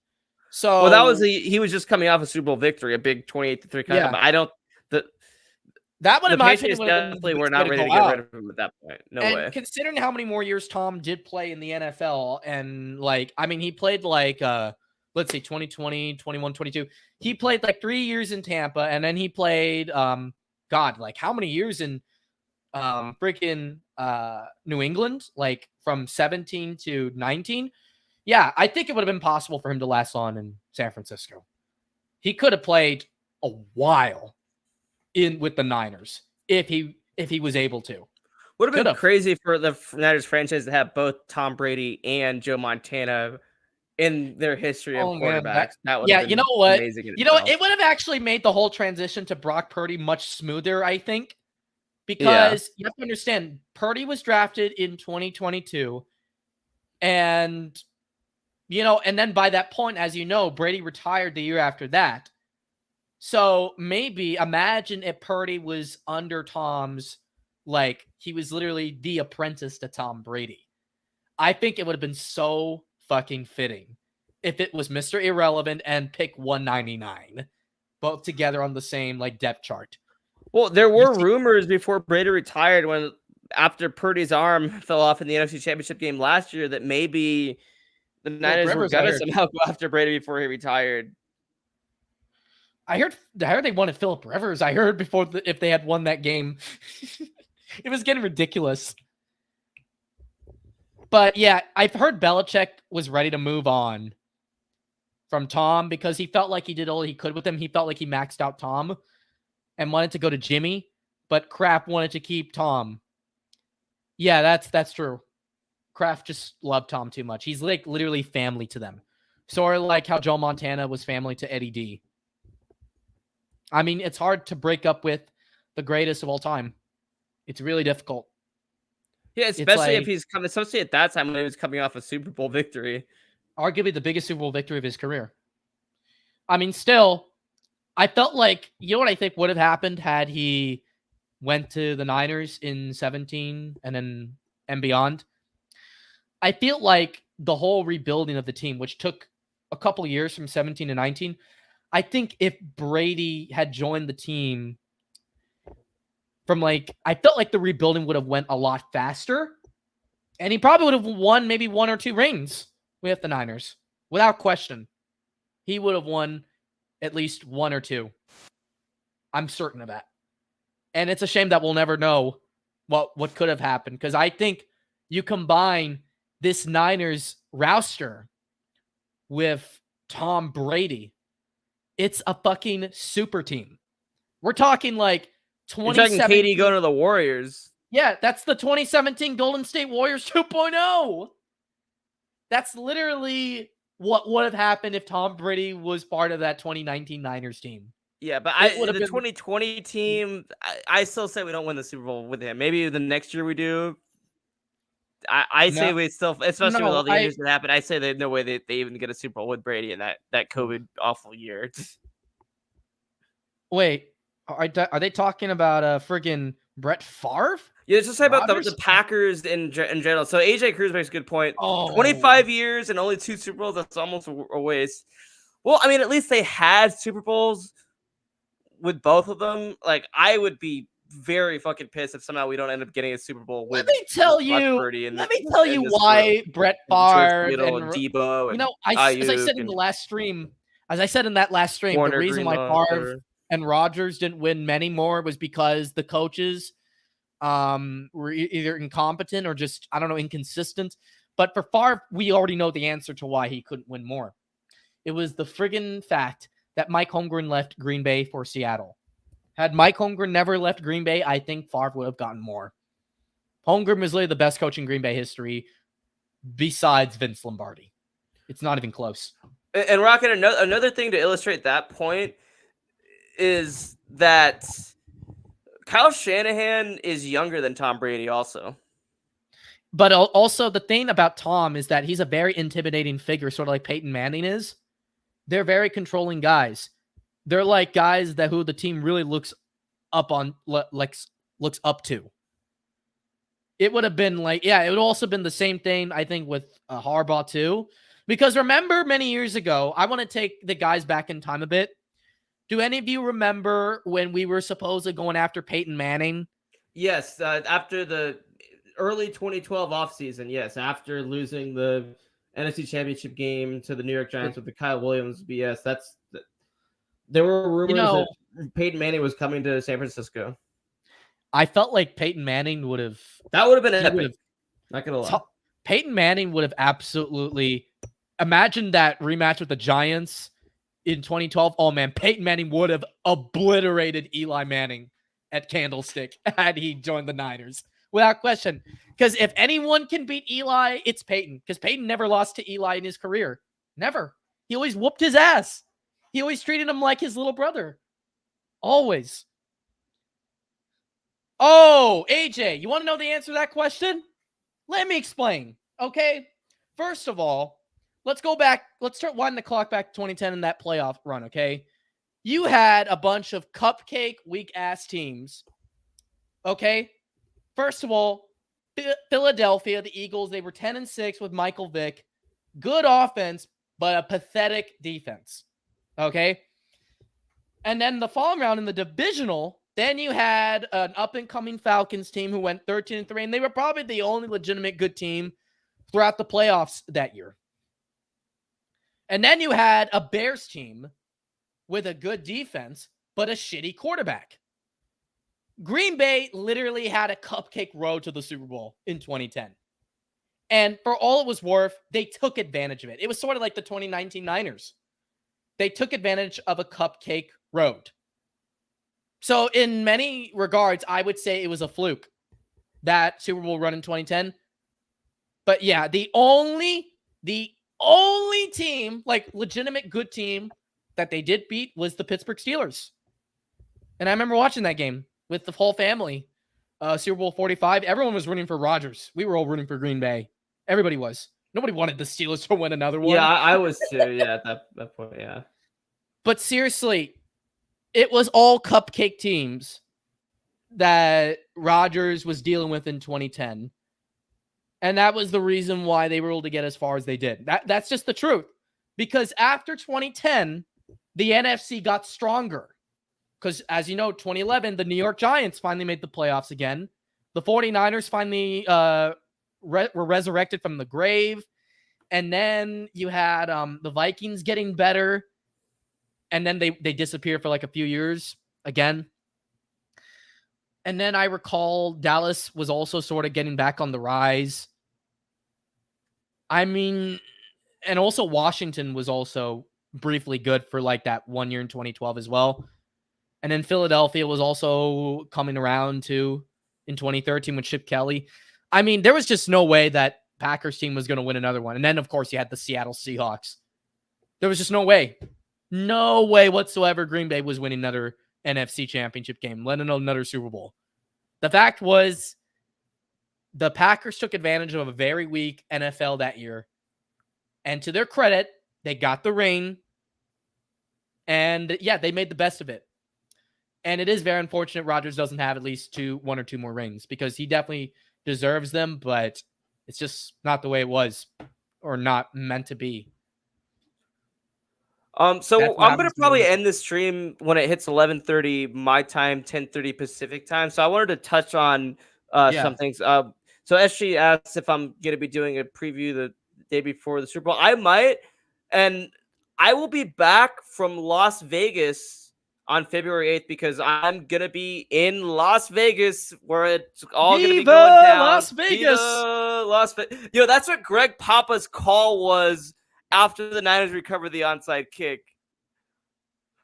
So Well, that was he was just coming off a Super Bowl victory, a big 28-3 kind of. I don't that would, the in my Patriots opinion, would have been definitely the were best way not ready to go get out. rid of him at that point. No And way. considering how many more years Tom did play in the NFL, and like, I mean, he played like, let's see, 2020, 21, 22. He played like 3 years in Tampa, and then he played, like how many years in freaking New England, like from 17 to 19. Yeah, I think it would have been possible for him to last on in San Francisco. He could have played a while with the Niners if he was able to. Would have been crazy for the Niners franchise to have both Tom Brady and Joe Montana in their history of quarterbacks. That would have been you know what? amazing. It would have actually made the whole transition to Brock Purdy much smoother, I think. Because you have to understand, Purdy was drafted in 2022. And, and then by that point, as you know, Brady retired the year after that. So maybe imagine if Purdy was under Tom's, like he was literally the apprentice to Tom Brady. I think it would have been so fucking fitting if it was Mr. Irrelevant and pick 199, both together on the same like depth chart. Well, there were rumors before Brady retired, when after Purdy's arm fell off in the NFC Championship game last year, that maybe the Niners were gonna somehow go after Brady before he retired. I heard they wanted Phillip Rivers. I heard before if they had won that game. It was getting ridiculous. But yeah, I've heard Belichick was ready to move on from Tom because he felt like he did all he could with him. He felt like he maxed out Tom and wanted to go to Jimmy, but Kraft wanted to keep Tom. Yeah, that's true. Kraft just loved Tom too much. He's like literally family to them. Sort of like how Joe Montana was family to Eddie D. I mean, it's hard to break up with the greatest of all time. It's really difficult. Yeah, especially if he's coming, especially at that time when he was coming off a Super Bowl victory. Arguably the biggest Super Bowl victory of his career. I mean, still, I felt like, what I think would have happened had he went to the Niners in 17 and beyond. I feel like the whole rebuilding of the team, which took a couple of years from 17 to 19, I think if Brady had joined the team from I felt like the rebuilding would have went a lot faster, and he probably would have won maybe 1 or 2 rings with the Niners without question. He would have won at least 1 or 2. I'm certain of that. And it's a shame that we'll never know what could have happened, because I think you combine this Niners roster with Tom Brady, it's a fucking super team. We're talking like 2017. You're talking KD going to the Warriors. Yeah, that's the 2017 Golden State Warriors 2.0. That's literally what would have happened if Tom Brady was part of that 2019 Niners team. Yeah, but the 2020 team, I still say we don't win the Super Bowl with him. Maybe the next year we do. I say we still, especially with all the injuries that happened, I say there's no way they even get a Super Bowl with Brady in that COVID awful year. Wait, are they talking about friggin' Brett Favre? Yeah, just say about the Packers in general. So AJ Cruz makes a good point. 25 years and only 2 Super Bowls, that's almost a waste. Well, I mean, at least they had Super Bowls with both of them. Like, I would be very fucking pissed if somehow we don't end up getting a Super Bowl with. Let me tell you why Brett Favre and Debo and as I said in the last stream, the reason why Favre and Rodgers didn't win many more was because the coaches were either incompetent or just, I don't know, inconsistent. But for Favre, we already know the answer to why he couldn't win more. It was the friggin' fact that Mike Holmgren left Green Bay for Seattle. Had Mike Holmgren never left Green Bay, I think Favre would have gotten more. Holmgren was literally the best coach in Green Bay history besides Vince Lombardi. It's not even close. And Rocket, another thing to illustrate that point is that Kyle Shanahan is younger than Tom Brady also. But also the thing about Tom is that he's a very intimidating figure, sort of like Peyton Manning is. They're very controlling guys. They're like guys that who the team really looks up to. It would have been like, yeah, it would also been the same thing, I think, with Harbaugh too. Because remember many years ago, I want to take the guys back in time a bit. Do any of you remember when we were supposedly going after Peyton Manning? Yes, after the early 2012 offseason, yes, after losing the NFC Championship game to the New York Giants with the Kyle Williams BS. There were rumors that Peyton Manning was coming to San Francisco. I felt like Peyton Manning would have... That would have been epic. Not going to lie. Peyton Manning would have absolutely... Imagine that rematch with the Giants in 2012. Oh, man, Peyton Manning would have obliterated Eli Manning at Candlestick had he joined the Niners. Without question. Because if anyone can beat Eli, it's Peyton. Because Peyton never lost to Eli in his career. Never. He always whooped his ass. He always treated him like his little brother. Always. Oh, AJ, you want to know the answer to that question? Let me explain, okay? First of all, let's go back. Let's start winding the clock back to 2010 in that playoff run, okay? You had a bunch of cupcake, weak-ass teams, okay? First of all, Philadelphia, the Eagles, they were 10-6 with Michael Vick. Good offense, but a pathetic defense, okay? And then the following round in the divisional, then you had an up-and-coming Falcons team who went 13-3, and they were probably the only legitimate good team throughout the playoffs that year. And then you had a Bears team with a good defense, but a shitty quarterback. Green Bay literally had a cupcake road to the Super Bowl in 2010. And for all it was worth, they took advantage of it. It was sort of like the 2019 Niners. They took advantage of a cupcake road. So in many regards, I would say it was a fluke, that Super Bowl run in 2010. But yeah, the only team, like legitimate good team that they did beat was the Pittsburgh Steelers. And I remember watching that game with the whole family. Super Bowl 45. Everyone was rooting for Rodgers. We were all rooting for Green Bay. Everybody was. Nobody wanted the Steelers to win another one. Yeah, I was too. Yeah, at that point, yeah. But seriously, it was all cupcake teams that Rodgers was dealing with in 2010. And that was the reason why they were able to get as far as they did. That's just the truth. Because after 2010, the NFC got stronger. Because, as you know, 2011, the New York Giants finally made the playoffs again. The 49ers finally were resurrected from the grave. And then you had the Vikings getting better. And then they disappeared for like a few years again. And then I recall Dallas was also sort of getting back on the rise. I mean, and also Washington was also briefly good for like that 1 year in 2012 as well. And then Philadelphia was also coming around too in 2013 with Chip Kelly. I mean, there was just no way that Packers team was going to win another one. And then, of course, you had the Seattle Seahawks. There was just no way. No way whatsoever Green Bay was winning another NFC Championship game, let alone another Super Bowl. The fact was the Packers took advantage of a very weak NFL that year. And to their credit, they got the ring. And, yeah, they made the best of it. And it is very unfortunate Rodgers doesn't have at least one or two more rings because he definitely deserves them, but it's just not the way it was or not meant to be. So I'm going to probably end this stream when it hits 11:30 my time, 10:30 Pacific time. So I wanted to touch on some things. So SG asks if I'm going to be doing a preview the day before the Super Bowl. I might, and I will be back from Las Vegas on February 8th because I'm going to be in Las Vegas where it's all going to be going down. Las Vegas! Viva Las Vegas! You know, that's what Greg Papa's call was after the Niners recovered the onside kick.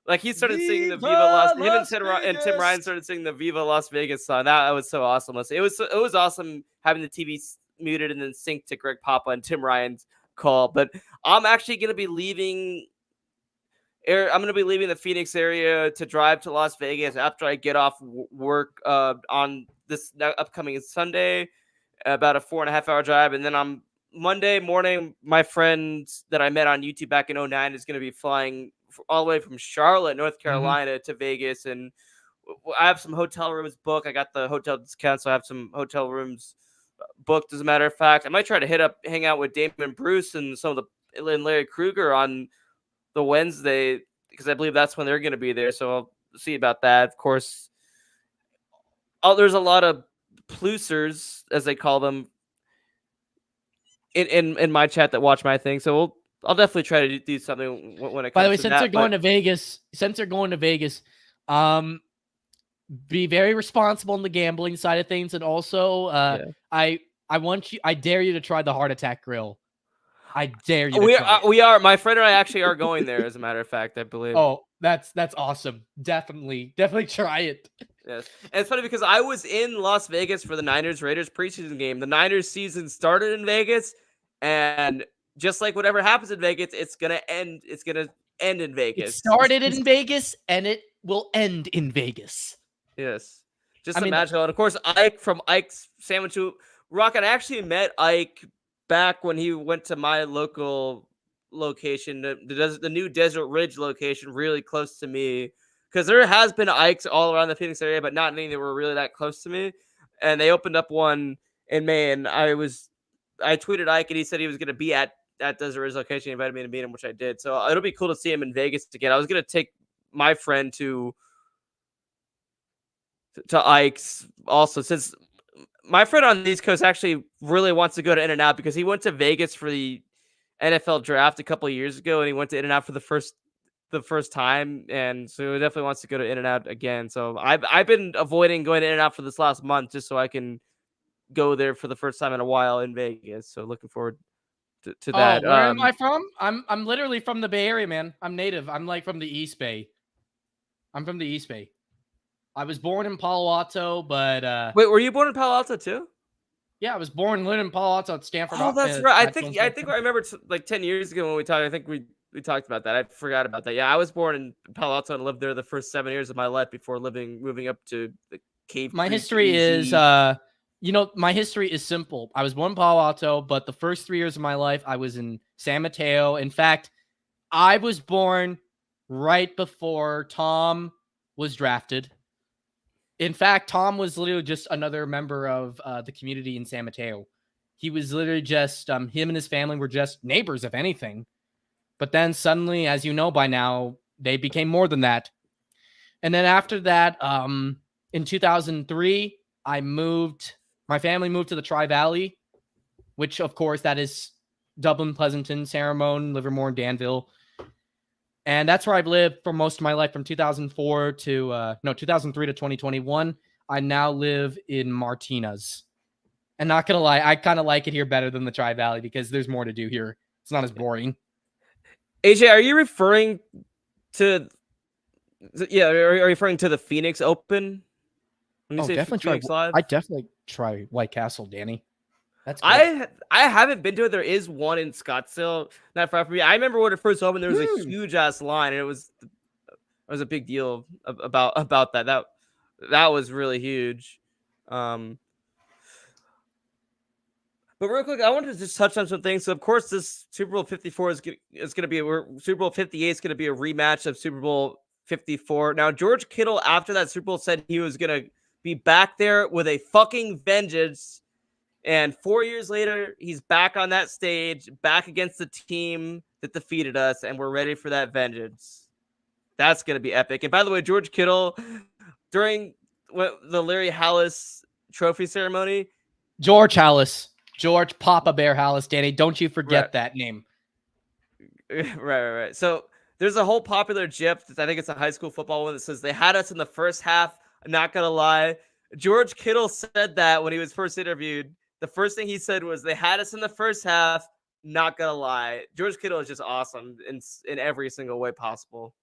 Like he started singing the Viva Viva Las. Him and Las Tim Ryan Vegas! started singing the Viva Las Vegas song. That was so awesome. It was awesome having the TV muted and then sync to Greg Papa and Tim Ryan's call. But I'm actually gonna be leaving. I'm going to be leaving the Phoenix area to drive to Las Vegas after I get off work on this upcoming Sunday, about a 4.5 hour drive. And then on Monday morning, my friend that I met on YouTube back in 2009 is going to be flying all the way from Charlotte, North Carolina to Vegas. And I have some hotel rooms booked. I got the hotel discount, so I have some hotel rooms booked, as a matter of fact. I might try to hang out with Damon Bruce and and Larry Krueger on the Wednesday, because I believe that's when they're going to be there. So I'll see about that. Of course, there's a lot of plusers, as they call them, in my chat that watch my thing. So I'll definitely try to do something when it comes. By the way, to since that, they're going to Vegas, be very responsible in the gambling side of things, and also, I dare you to try the Heart Attack Grill. I dare you. We are. My friend and I actually are going there. As a matter of fact, I believe. Oh, that's awesome. Definitely try it. Yes, and it's funny because I was in Las Vegas for the Niners-Raiders preseason game. The Niners season started in Vegas, and just like whatever happens in Vegas, it's gonna end. It's gonna end in Vegas. It started in Vegas, and it will end in Vegas. Yes, just imagine. And of course, Ike from Ike's Sandwich Rock. I actually met Ike back when he went to my local location, the new Desert Ridge location, really close to me, because there has been Ikes all around the Phoenix area, but not any that were really that close to me. And they opened up one in May, and I tweeted Ike, and he said he was going to be at Desert Ridge location. He invited me to meet him, which I did. So it'll be cool to see him in Vegas again. I was going to take my friend to Ike's also, since my friend on the East Coast actually really wants to go to In-N-Out because he went to Vegas for the NFL draft a couple of years ago, and he went to In-N-Out for the first time, and so he definitely wants to go to In-N-Out again. So I've been avoiding going to In-N-Out for this last month just so I can go there for the first time in a while in Vegas. So looking forward to that. Where am I from? I'm literally from the Bay Area, man. I'm native. I'm like from the East Bay. I'm from the East Bay. I was born in Palo Alto, but wait, were you born in Palo Alto too? Yeah, I was born and lived in Palo Alto at Stanford. Oh, that's right. I think I remember like 10 years ago when we talked. I think we talked about that. I forgot about that. Yeah, I was born in Palo Alto and lived there the first 7 years of my life before moving up to the Cave. My history is my history is simple. I was born in Palo Alto, but the first 3 years of my life I was in San Mateo. In fact, I was born right before Tom was drafted. In fact, Tom was literally just another member of the community in San Mateo. He was literally just, him and his family were just neighbors, if anything. But then suddenly, as you know by now, they became more than that. And then after that, in 2003, my family moved to the Tri-Valley, which, of course, that is Dublin, Pleasanton, Saramone, Livermore, Danville. And that's where I've lived for most of my life from 2003 to 2021. I now live in Martinez. And not going to lie, I kind of like it here better than the Tri-Valley because there's more to do here. It's not as boring. AJ, are you referring to are you referring to the Phoenix Open? When you say definitely Phoenix Live? I definitely try White Castle, Danny. That's good. I haven't been to it. There is one in Scottsdale, not far from me. I remember when it first opened, there was a huge ass line, and it was a big deal about that. That was really huge. But real quick, I wanted to just touch on some things. So, of course, this Super Bowl 54 is going to be Super Bowl 58 is going to be a rematch of Super Bowl 54. Now, George Kittle, after that Super Bowl, said he was going to be back there with a fucking vengeance. And 4 years later, he's back on that stage, back against the team that defeated us, and we're ready for that vengeance. That's going to be epic. And by the way, George Kittle, during the Larry Hallis trophy ceremony. George Papa Bear Hallis, Danny. Don't you forget that name. Right. So there's a whole popular GIF. I think it's a high school football one that says, they had us in the first half. I'm not going to lie. George Kittle said that when he was first interviewed. The first thing he said was, they had us in the first half. Not gonna lie, George Kittle is just awesome in every single way possible.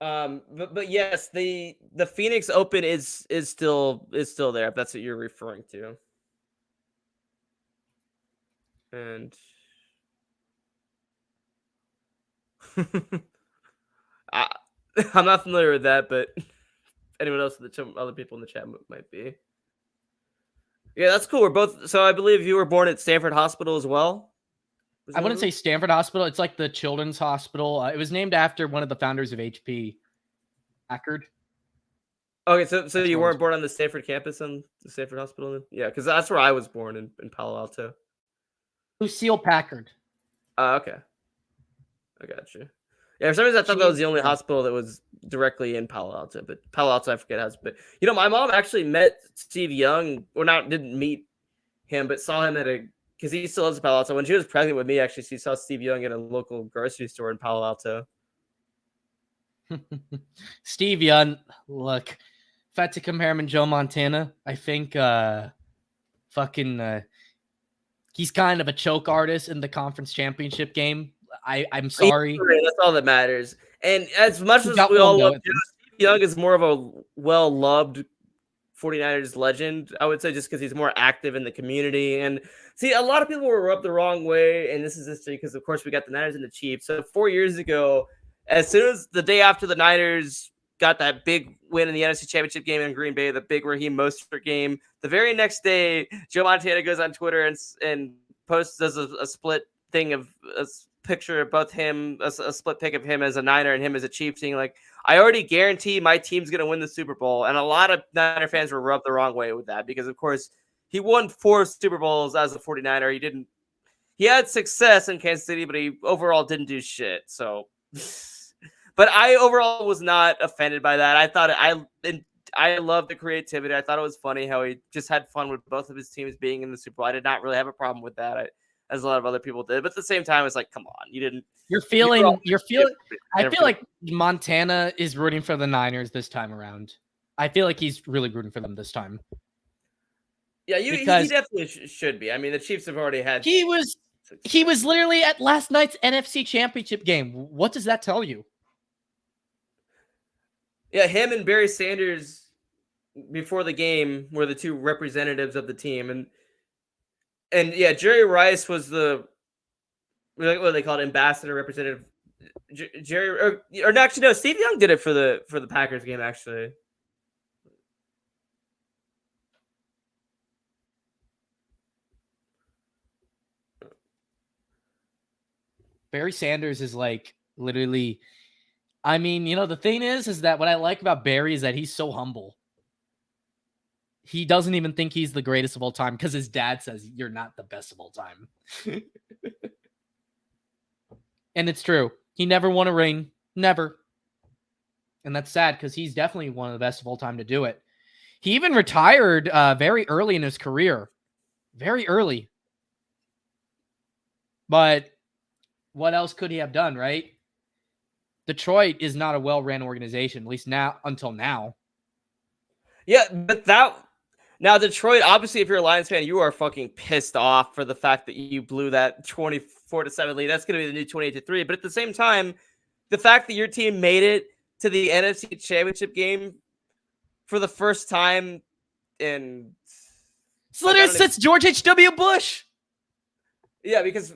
But yes, the Phoenix Open is still there, if that's what you're referring to. And I, I'm not familiar with that, but anyone else in the chat, other people in the chat might be. Yeah, that's cool. We're both. So I believe you were born at Stanford Hospital as well. I wouldn't say Stanford Hospital. It's like the Children's Hospital. It was named after one of the founders of HP, Packard. Okay, so you weren't born on the Stanford campus on the Stanford Hospital then? Yeah, because that's where I was born in Palo Alto. Lucille Packard. Okay. I got you. Yeah, for some reason I thought that was the only hospital that was directly in Palo Alto, but Palo Alto I forget has. But my mom actually met Steve Young, or didn't meet him, but saw him because he still lives in Palo Alto. When she was pregnant with me, actually, she saw Steve Young at a local grocery store in Palo Alto. Steve Young, look, if I had to compare him and Joe Montana, I think he's kind of a choke artist in the conference championship game. I'm sorry. That's all that matters. And as much as we all love Steve Young is more of a well-loved 49ers legend, I would say, just because he's more active in the community. And see, a lot of people were rubbed the wrong way, and this is history because, of course, we got the Niners and the Chiefs. So 4 years ago, as soon as the day after the Niners got that big win in the NFC Championship game in Green Bay, the big Raheem Mostert game, the very next day, Joe Montana goes on Twitter and posts as a split thing of a picture of both him, a split pic of him as a Niner and him as a Chief, saying like, I already guarantee my team's going to win the Super Bowl. And a lot of Niner fans were rubbed the wrong way with that because, of course, he won 4 Super Bowls as a 49er. He had success in Kansas City, but he overall didn't do shit. So, but I overall was not offended by that. I thought I loved the creativity. I thought it was funny how he just had fun with both of his teams being in the Super Bowl. I did not really have a problem with that. As a lot of other people did, but at the same time, it's like, come on, you didn't. You're feeling. I feel like Montana is rooting for the Niners this time around. I feel like he's really rooting for them this time. Yeah, he definitely should be. I mean, the Chiefs have already had. He was literally at last night's NFC Championship game. What does that tell you? Yeah, him and Barry Sanders before the game were the 2 representatives of the team, and yeah, Jerry Rice was what do they call it, ambassador representative. Jerry, or actually no, Steve Young did it for the Packers game actually. Barry Sanders is like literally. I mean, the thing is that what I like about Barry is that he's so humble. He doesn't even think he's the greatest of all time because his dad says you're not the best of all time. And it's true. He never won a ring. Never. And that's sad because he's definitely one of the best of all time to do it. He even retired very early in his career. Very early. But what else could he have done, right? Detroit is not a well-ran organization, at least now, until now. Yeah, but now Detroit, obviously, if you're a Lions fan, you are fucking pissed off for the fact that you blew that 24-7 lead. That's going to be the new 28-3. But at the same time, the fact that your team made it to the NFC Championship game for the first time in since George H.W. Bush. Yeah, because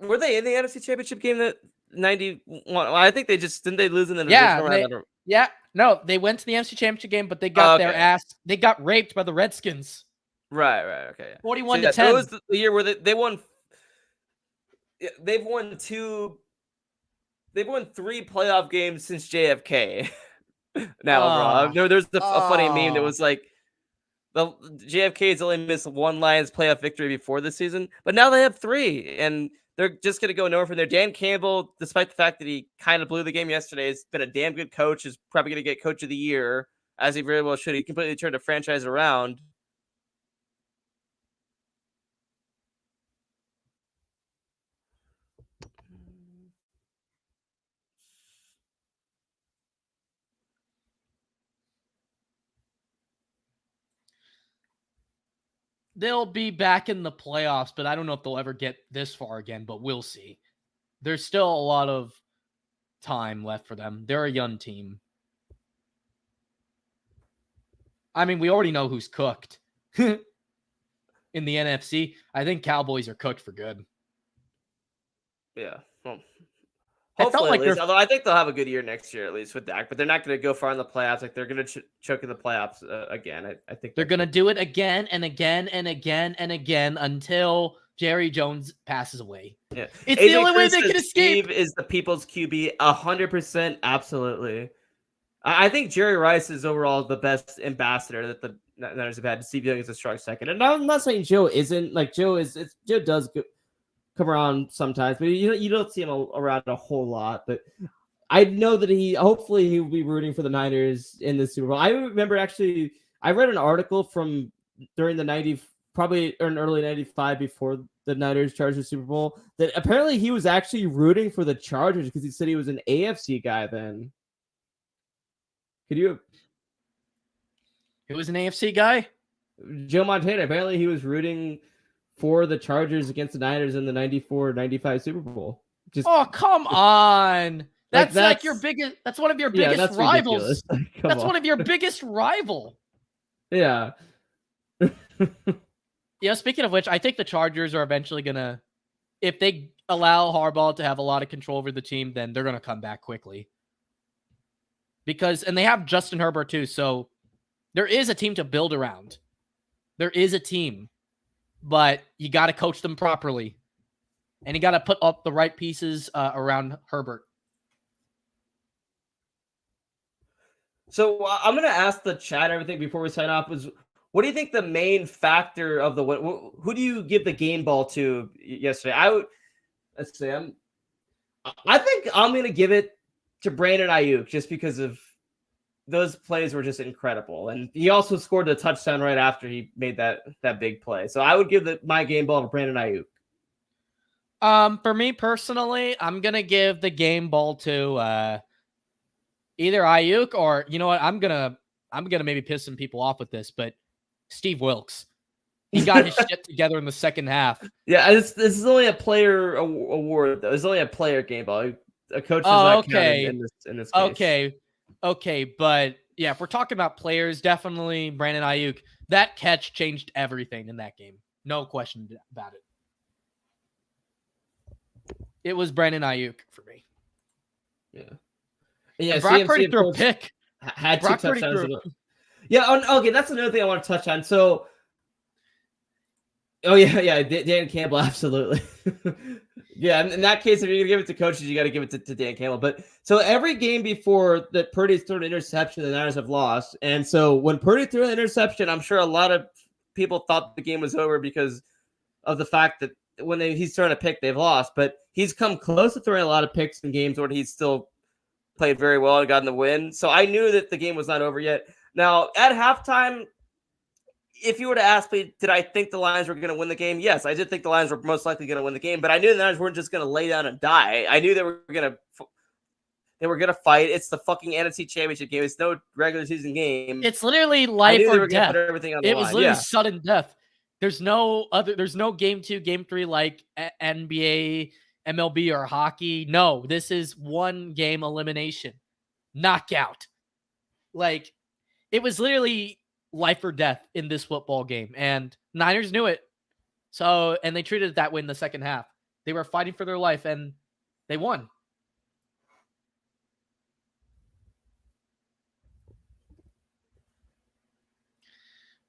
were they in the NFC Championship game that 91? Well, I think didn't they lose in the divisional round? Yeah. No, they went to the NFC Championship game, but they got their ass. They got raped by the Redskins. Right. Okay. Yeah. 41-10. That was the year where they won. They've won 3 playoff games since JFK. Now, there's a funny meme that was like, the JFK's only missed 1 Lions playoff victory before this season, but now they have 3, and they're just going to go nowhere from there. Dan Campbell, despite the fact that he kind of blew the game yesterday, has been a damn good coach, is probably going to get coach of the year, as he very well should. He completely turned the franchise around. They'll be back in the playoffs, but I don't know if they'll ever get this far again, but we'll see. There's still a lot of time left for them. They're a young team. I mean, we already know who's cooked in the NFC. I think Cowboys are cooked for good. Yeah. Well, I felt hopefully, at like least. they're Although I think they'll have a good year next year, at least with Dak. But they're not going to go far in the playoffs. Like they're going to choke in the playoffs again. I think they're gonna do it again and again and again and again until Jerry Jones passes away. Yeah. It's the Adrian only way Cruz they says can escape. Steve is the people's QB, 100%, absolutely. I think Jerry Rice is overall the best ambassador that the Niners have had. Steve Young is a strong second, and I'm not saying Joe isn't. Like Joe is, Joe does come around sometimes, but you don't see him around a whole lot. But I know that hopefully he will be rooting for the Niners in the Super Bowl. I remember actually, I read an article from during the 90s, probably or in early 95 before the Niners Chargers Super Bowl, that apparently he was actually rooting for the Chargers because he said he was an AFC guy then. Could you? It was an AFC guy? Joe Montana, apparently he was rooting for the Chargers against the Niners in the 94-95 Super Bowl. Oh, come on. That's like your biggest. That's one of your biggest that's rivals. That's on. one of your biggest rival. Yeah. Yeah. Speaking of which, I think the Chargers are eventually gonna, if they allow Harbaugh to have a lot of control over the team, then they're gonna come back quickly. And they have Justin Herbert too, so there is a team to build around. There is a team, but you got to coach them properly, and you got to put up the right pieces around Herbert. So I'm going to ask the chat everything before we sign off. What do you think the main factor of the who do you give the game ball to yesterday? I think I'm going to give it to Brandon Ayuk just because of those plays were just incredible. And he also scored a touchdown right after he made that big play. So I would give my game ball to Brandon Ayuk. For me personally, I'm going to give the game ball to either Ayuk or, you know what, I'm gonna maybe piss some people off with this, but Steve Wilkes. He got his shit together in the second half. Yeah, this is only a player award though. It's only a player game ball. A coach does not count in this case. Okay, but yeah, if we're talking about players, definitely Brandon Ayuk. That catch changed everything in that game. No question about it. It was Brandon Ayuk for me. Yeah. Yeah, Brock Purdy threw a pick. Had two touchdowns. Yeah, okay, that's another thing I want to touch on. So, Dan Campbell, absolutely. Yeah, in that case, if you're going to give it to coaches, you got to give it to Dan Campbell. But so every game before that Purdy's thrown an interception, the Niners have lost. And so when Purdy threw an interception, I'm sure a lot of people thought the game was over because of the fact that when he's throwing a pick, they've lost. But he's come close to throwing a lot of picks in games where he's still played very well and gotten the win. So I knew that the game was not over yet. Now, at halftime, if you were to ask me, did I think the Lions were going to win the game? Yes, I did think the Lions were most likely going to win the game, but I knew the Niners weren't just going to lay down and die. I knew they were going to fight. It's the fucking NFC Championship game. It's no regular season game. It's literally life or death. It was literally sudden death. There's no game 2, game 3 like NBA, MLB, or hockey. No, this is one game elimination, knockout. Like, it was literally life or death in this football game, and Niners knew it. So, and they treated it that way in the second half. They were fighting for their life, and they won.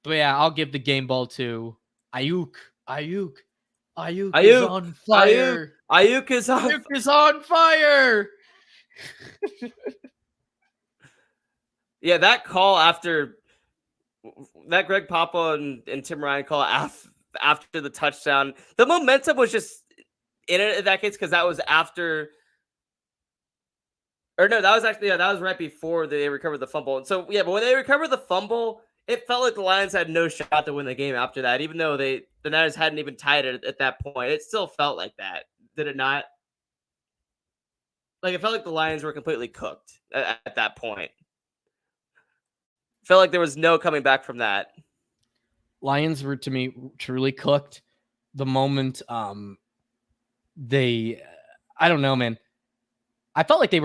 But yeah, I'll give the game ball to Ayuk. Ayuk is on fire. Ayuk is on fire. Yeah, that call after that Greg Papa and Tim Ryan call after the touchdown, the momentum was just in it in that case because that was after. Or no, that was right before they recovered the fumble. And so yeah, but when they recovered the fumble, it felt like the Lions had no shot to win the game after that, even though the Niners hadn't even tied it at that point. It still felt like that, did it not? Like it felt like the Lions were completely cooked at that point. Felt like there was no coming back from that. Lions were, to me, truly cooked the moment I don't know, man. I felt like they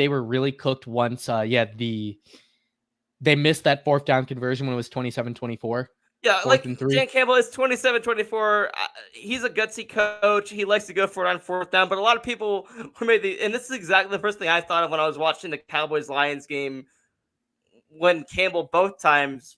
were really cooked once the they missed that 4th down conversion when it was 27-24. Yeah, 4th like and 3. Dan Campbell is 27-24. He's a gutsy coach. He likes to go for it on 4th down, but a lot of people were made and this is exactly the first thing I thought of when I was watching the Cowboys-Lions game when Campbell both times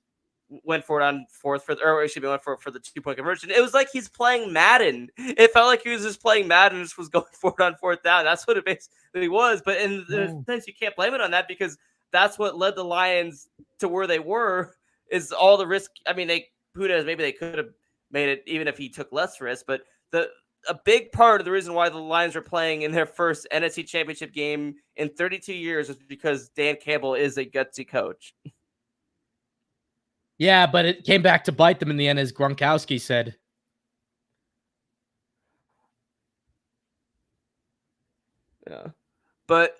went for it on 4th went for the 2-point conversion. It was like he's playing Madden. It felt like he was just playing Madden and just was going for it on 4th down. That's what it basically was. But in the sense, you can't blame it on that because that's what led the Lions to where they were. Is all the risk. I mean, who knows? Maybe they could have made it even if he took less risk. But a big part of the reason why the Lions are playing in their first NFC Championship game in 32 years is because Dan Campbell is a gutsy coach. Yeah, but it came back to bite them in the end, as Gronkowski said. Yeah, but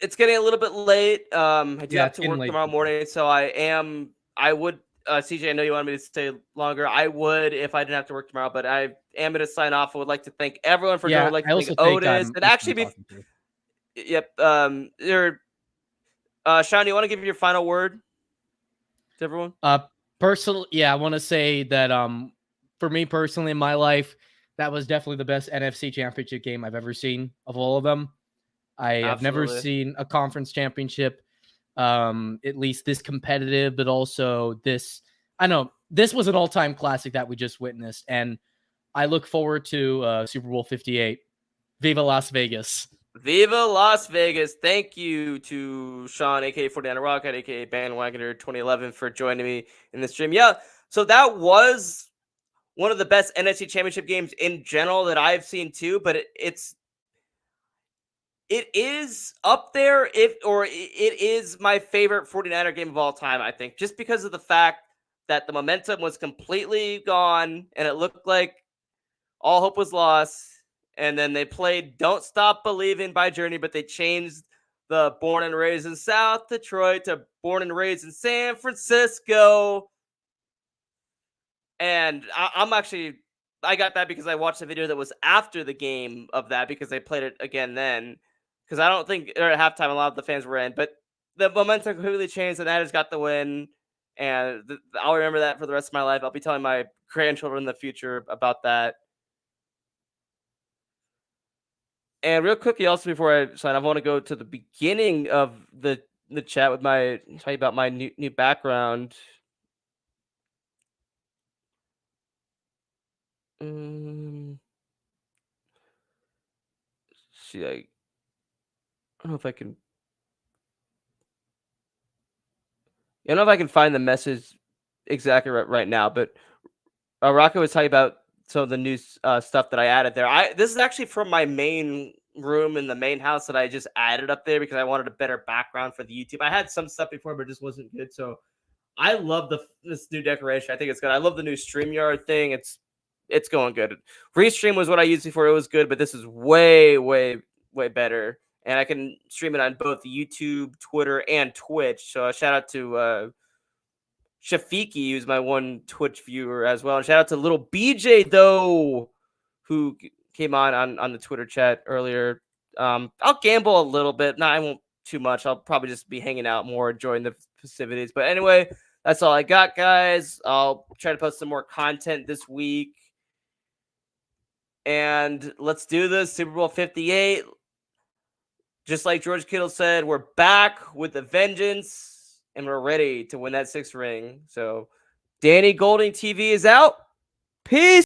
it's getting a little bit late. I do have to work tomorrow morning, so I would, CJ, I know you wanted me to stay longer. I would if I didn't have to work tomorrow, but I am going to sign off. I would like to thank everyone for joining. I'd like to thank Otis. And actually, yep. Sean, you want to give your final word to everyone? Personally, yeah, I want to say that for me personally in my life, that was definitely the best NFC Championship game I've ever seen of all of them. I have never seen a conference championship, at least this competitive, but also this. I know this was an all-time classic that we just witnessed, and I look forward to Super Bowl 58. Viva Las Vegas. Viva Las Vegas. Thank you to Sean, aka 49 Rocket, aka Bandwagoner 2011, for joining me in the stream. Yeah, so that was one of the best NFC Championship games in general that I've seen too, but it is up there it is my favorite 49er game of all time, I think, just because of the fact that the momentum was completely gone and it looked like all hope was lost. And then they played Don't Stop Believing by Journey, but they changed the Born and Raised in South Detroit to Born and Raised in San Francisco. And I got that because I watched the video that was after the game of that because they played it again then. Because I don't think at halftime a lot of the fans were in, but the momentum completely changed. The Niners got the win, and I'll remember that for the rest of my life. I'll be telling my grandchildren in the future about that. And real quickly, also before I sign, I want to go to the beginning of the chat with tell you about my new background. See, I don't know if I can. I don't know if I can find the message exactly right now, but Rocco was talking about some of the new stuff that I added there. This is actually from my main room in the main house that I just added up there because I wanted a better background for the YouTube. I had some stuff before, but it just wasn't good. So I love this new decoration. I think it's good. I love the new StreamYard thing. It's going good. Restream was what I used before. It was good, but this is way, way, way better. And I can stream it on both YouTube, Twitter, and Twitch. So shout out to Shafiki, who's my one Twitch viewer as well. And shout out to little BJ, though, who came on the Twitter chat earlier. I'll gamble a little bit. No, I won't too much. I'll probably just be hanging out more, enjoying the festivities. But anyway, that's all I got, guys. I'll try to post some more content this week. And let's do this. Super Bowl 58. Just like George Kittle said, we're back with a vengeance, and we're ready to win that 6th ring. So Danny Golding TV is out. Peace.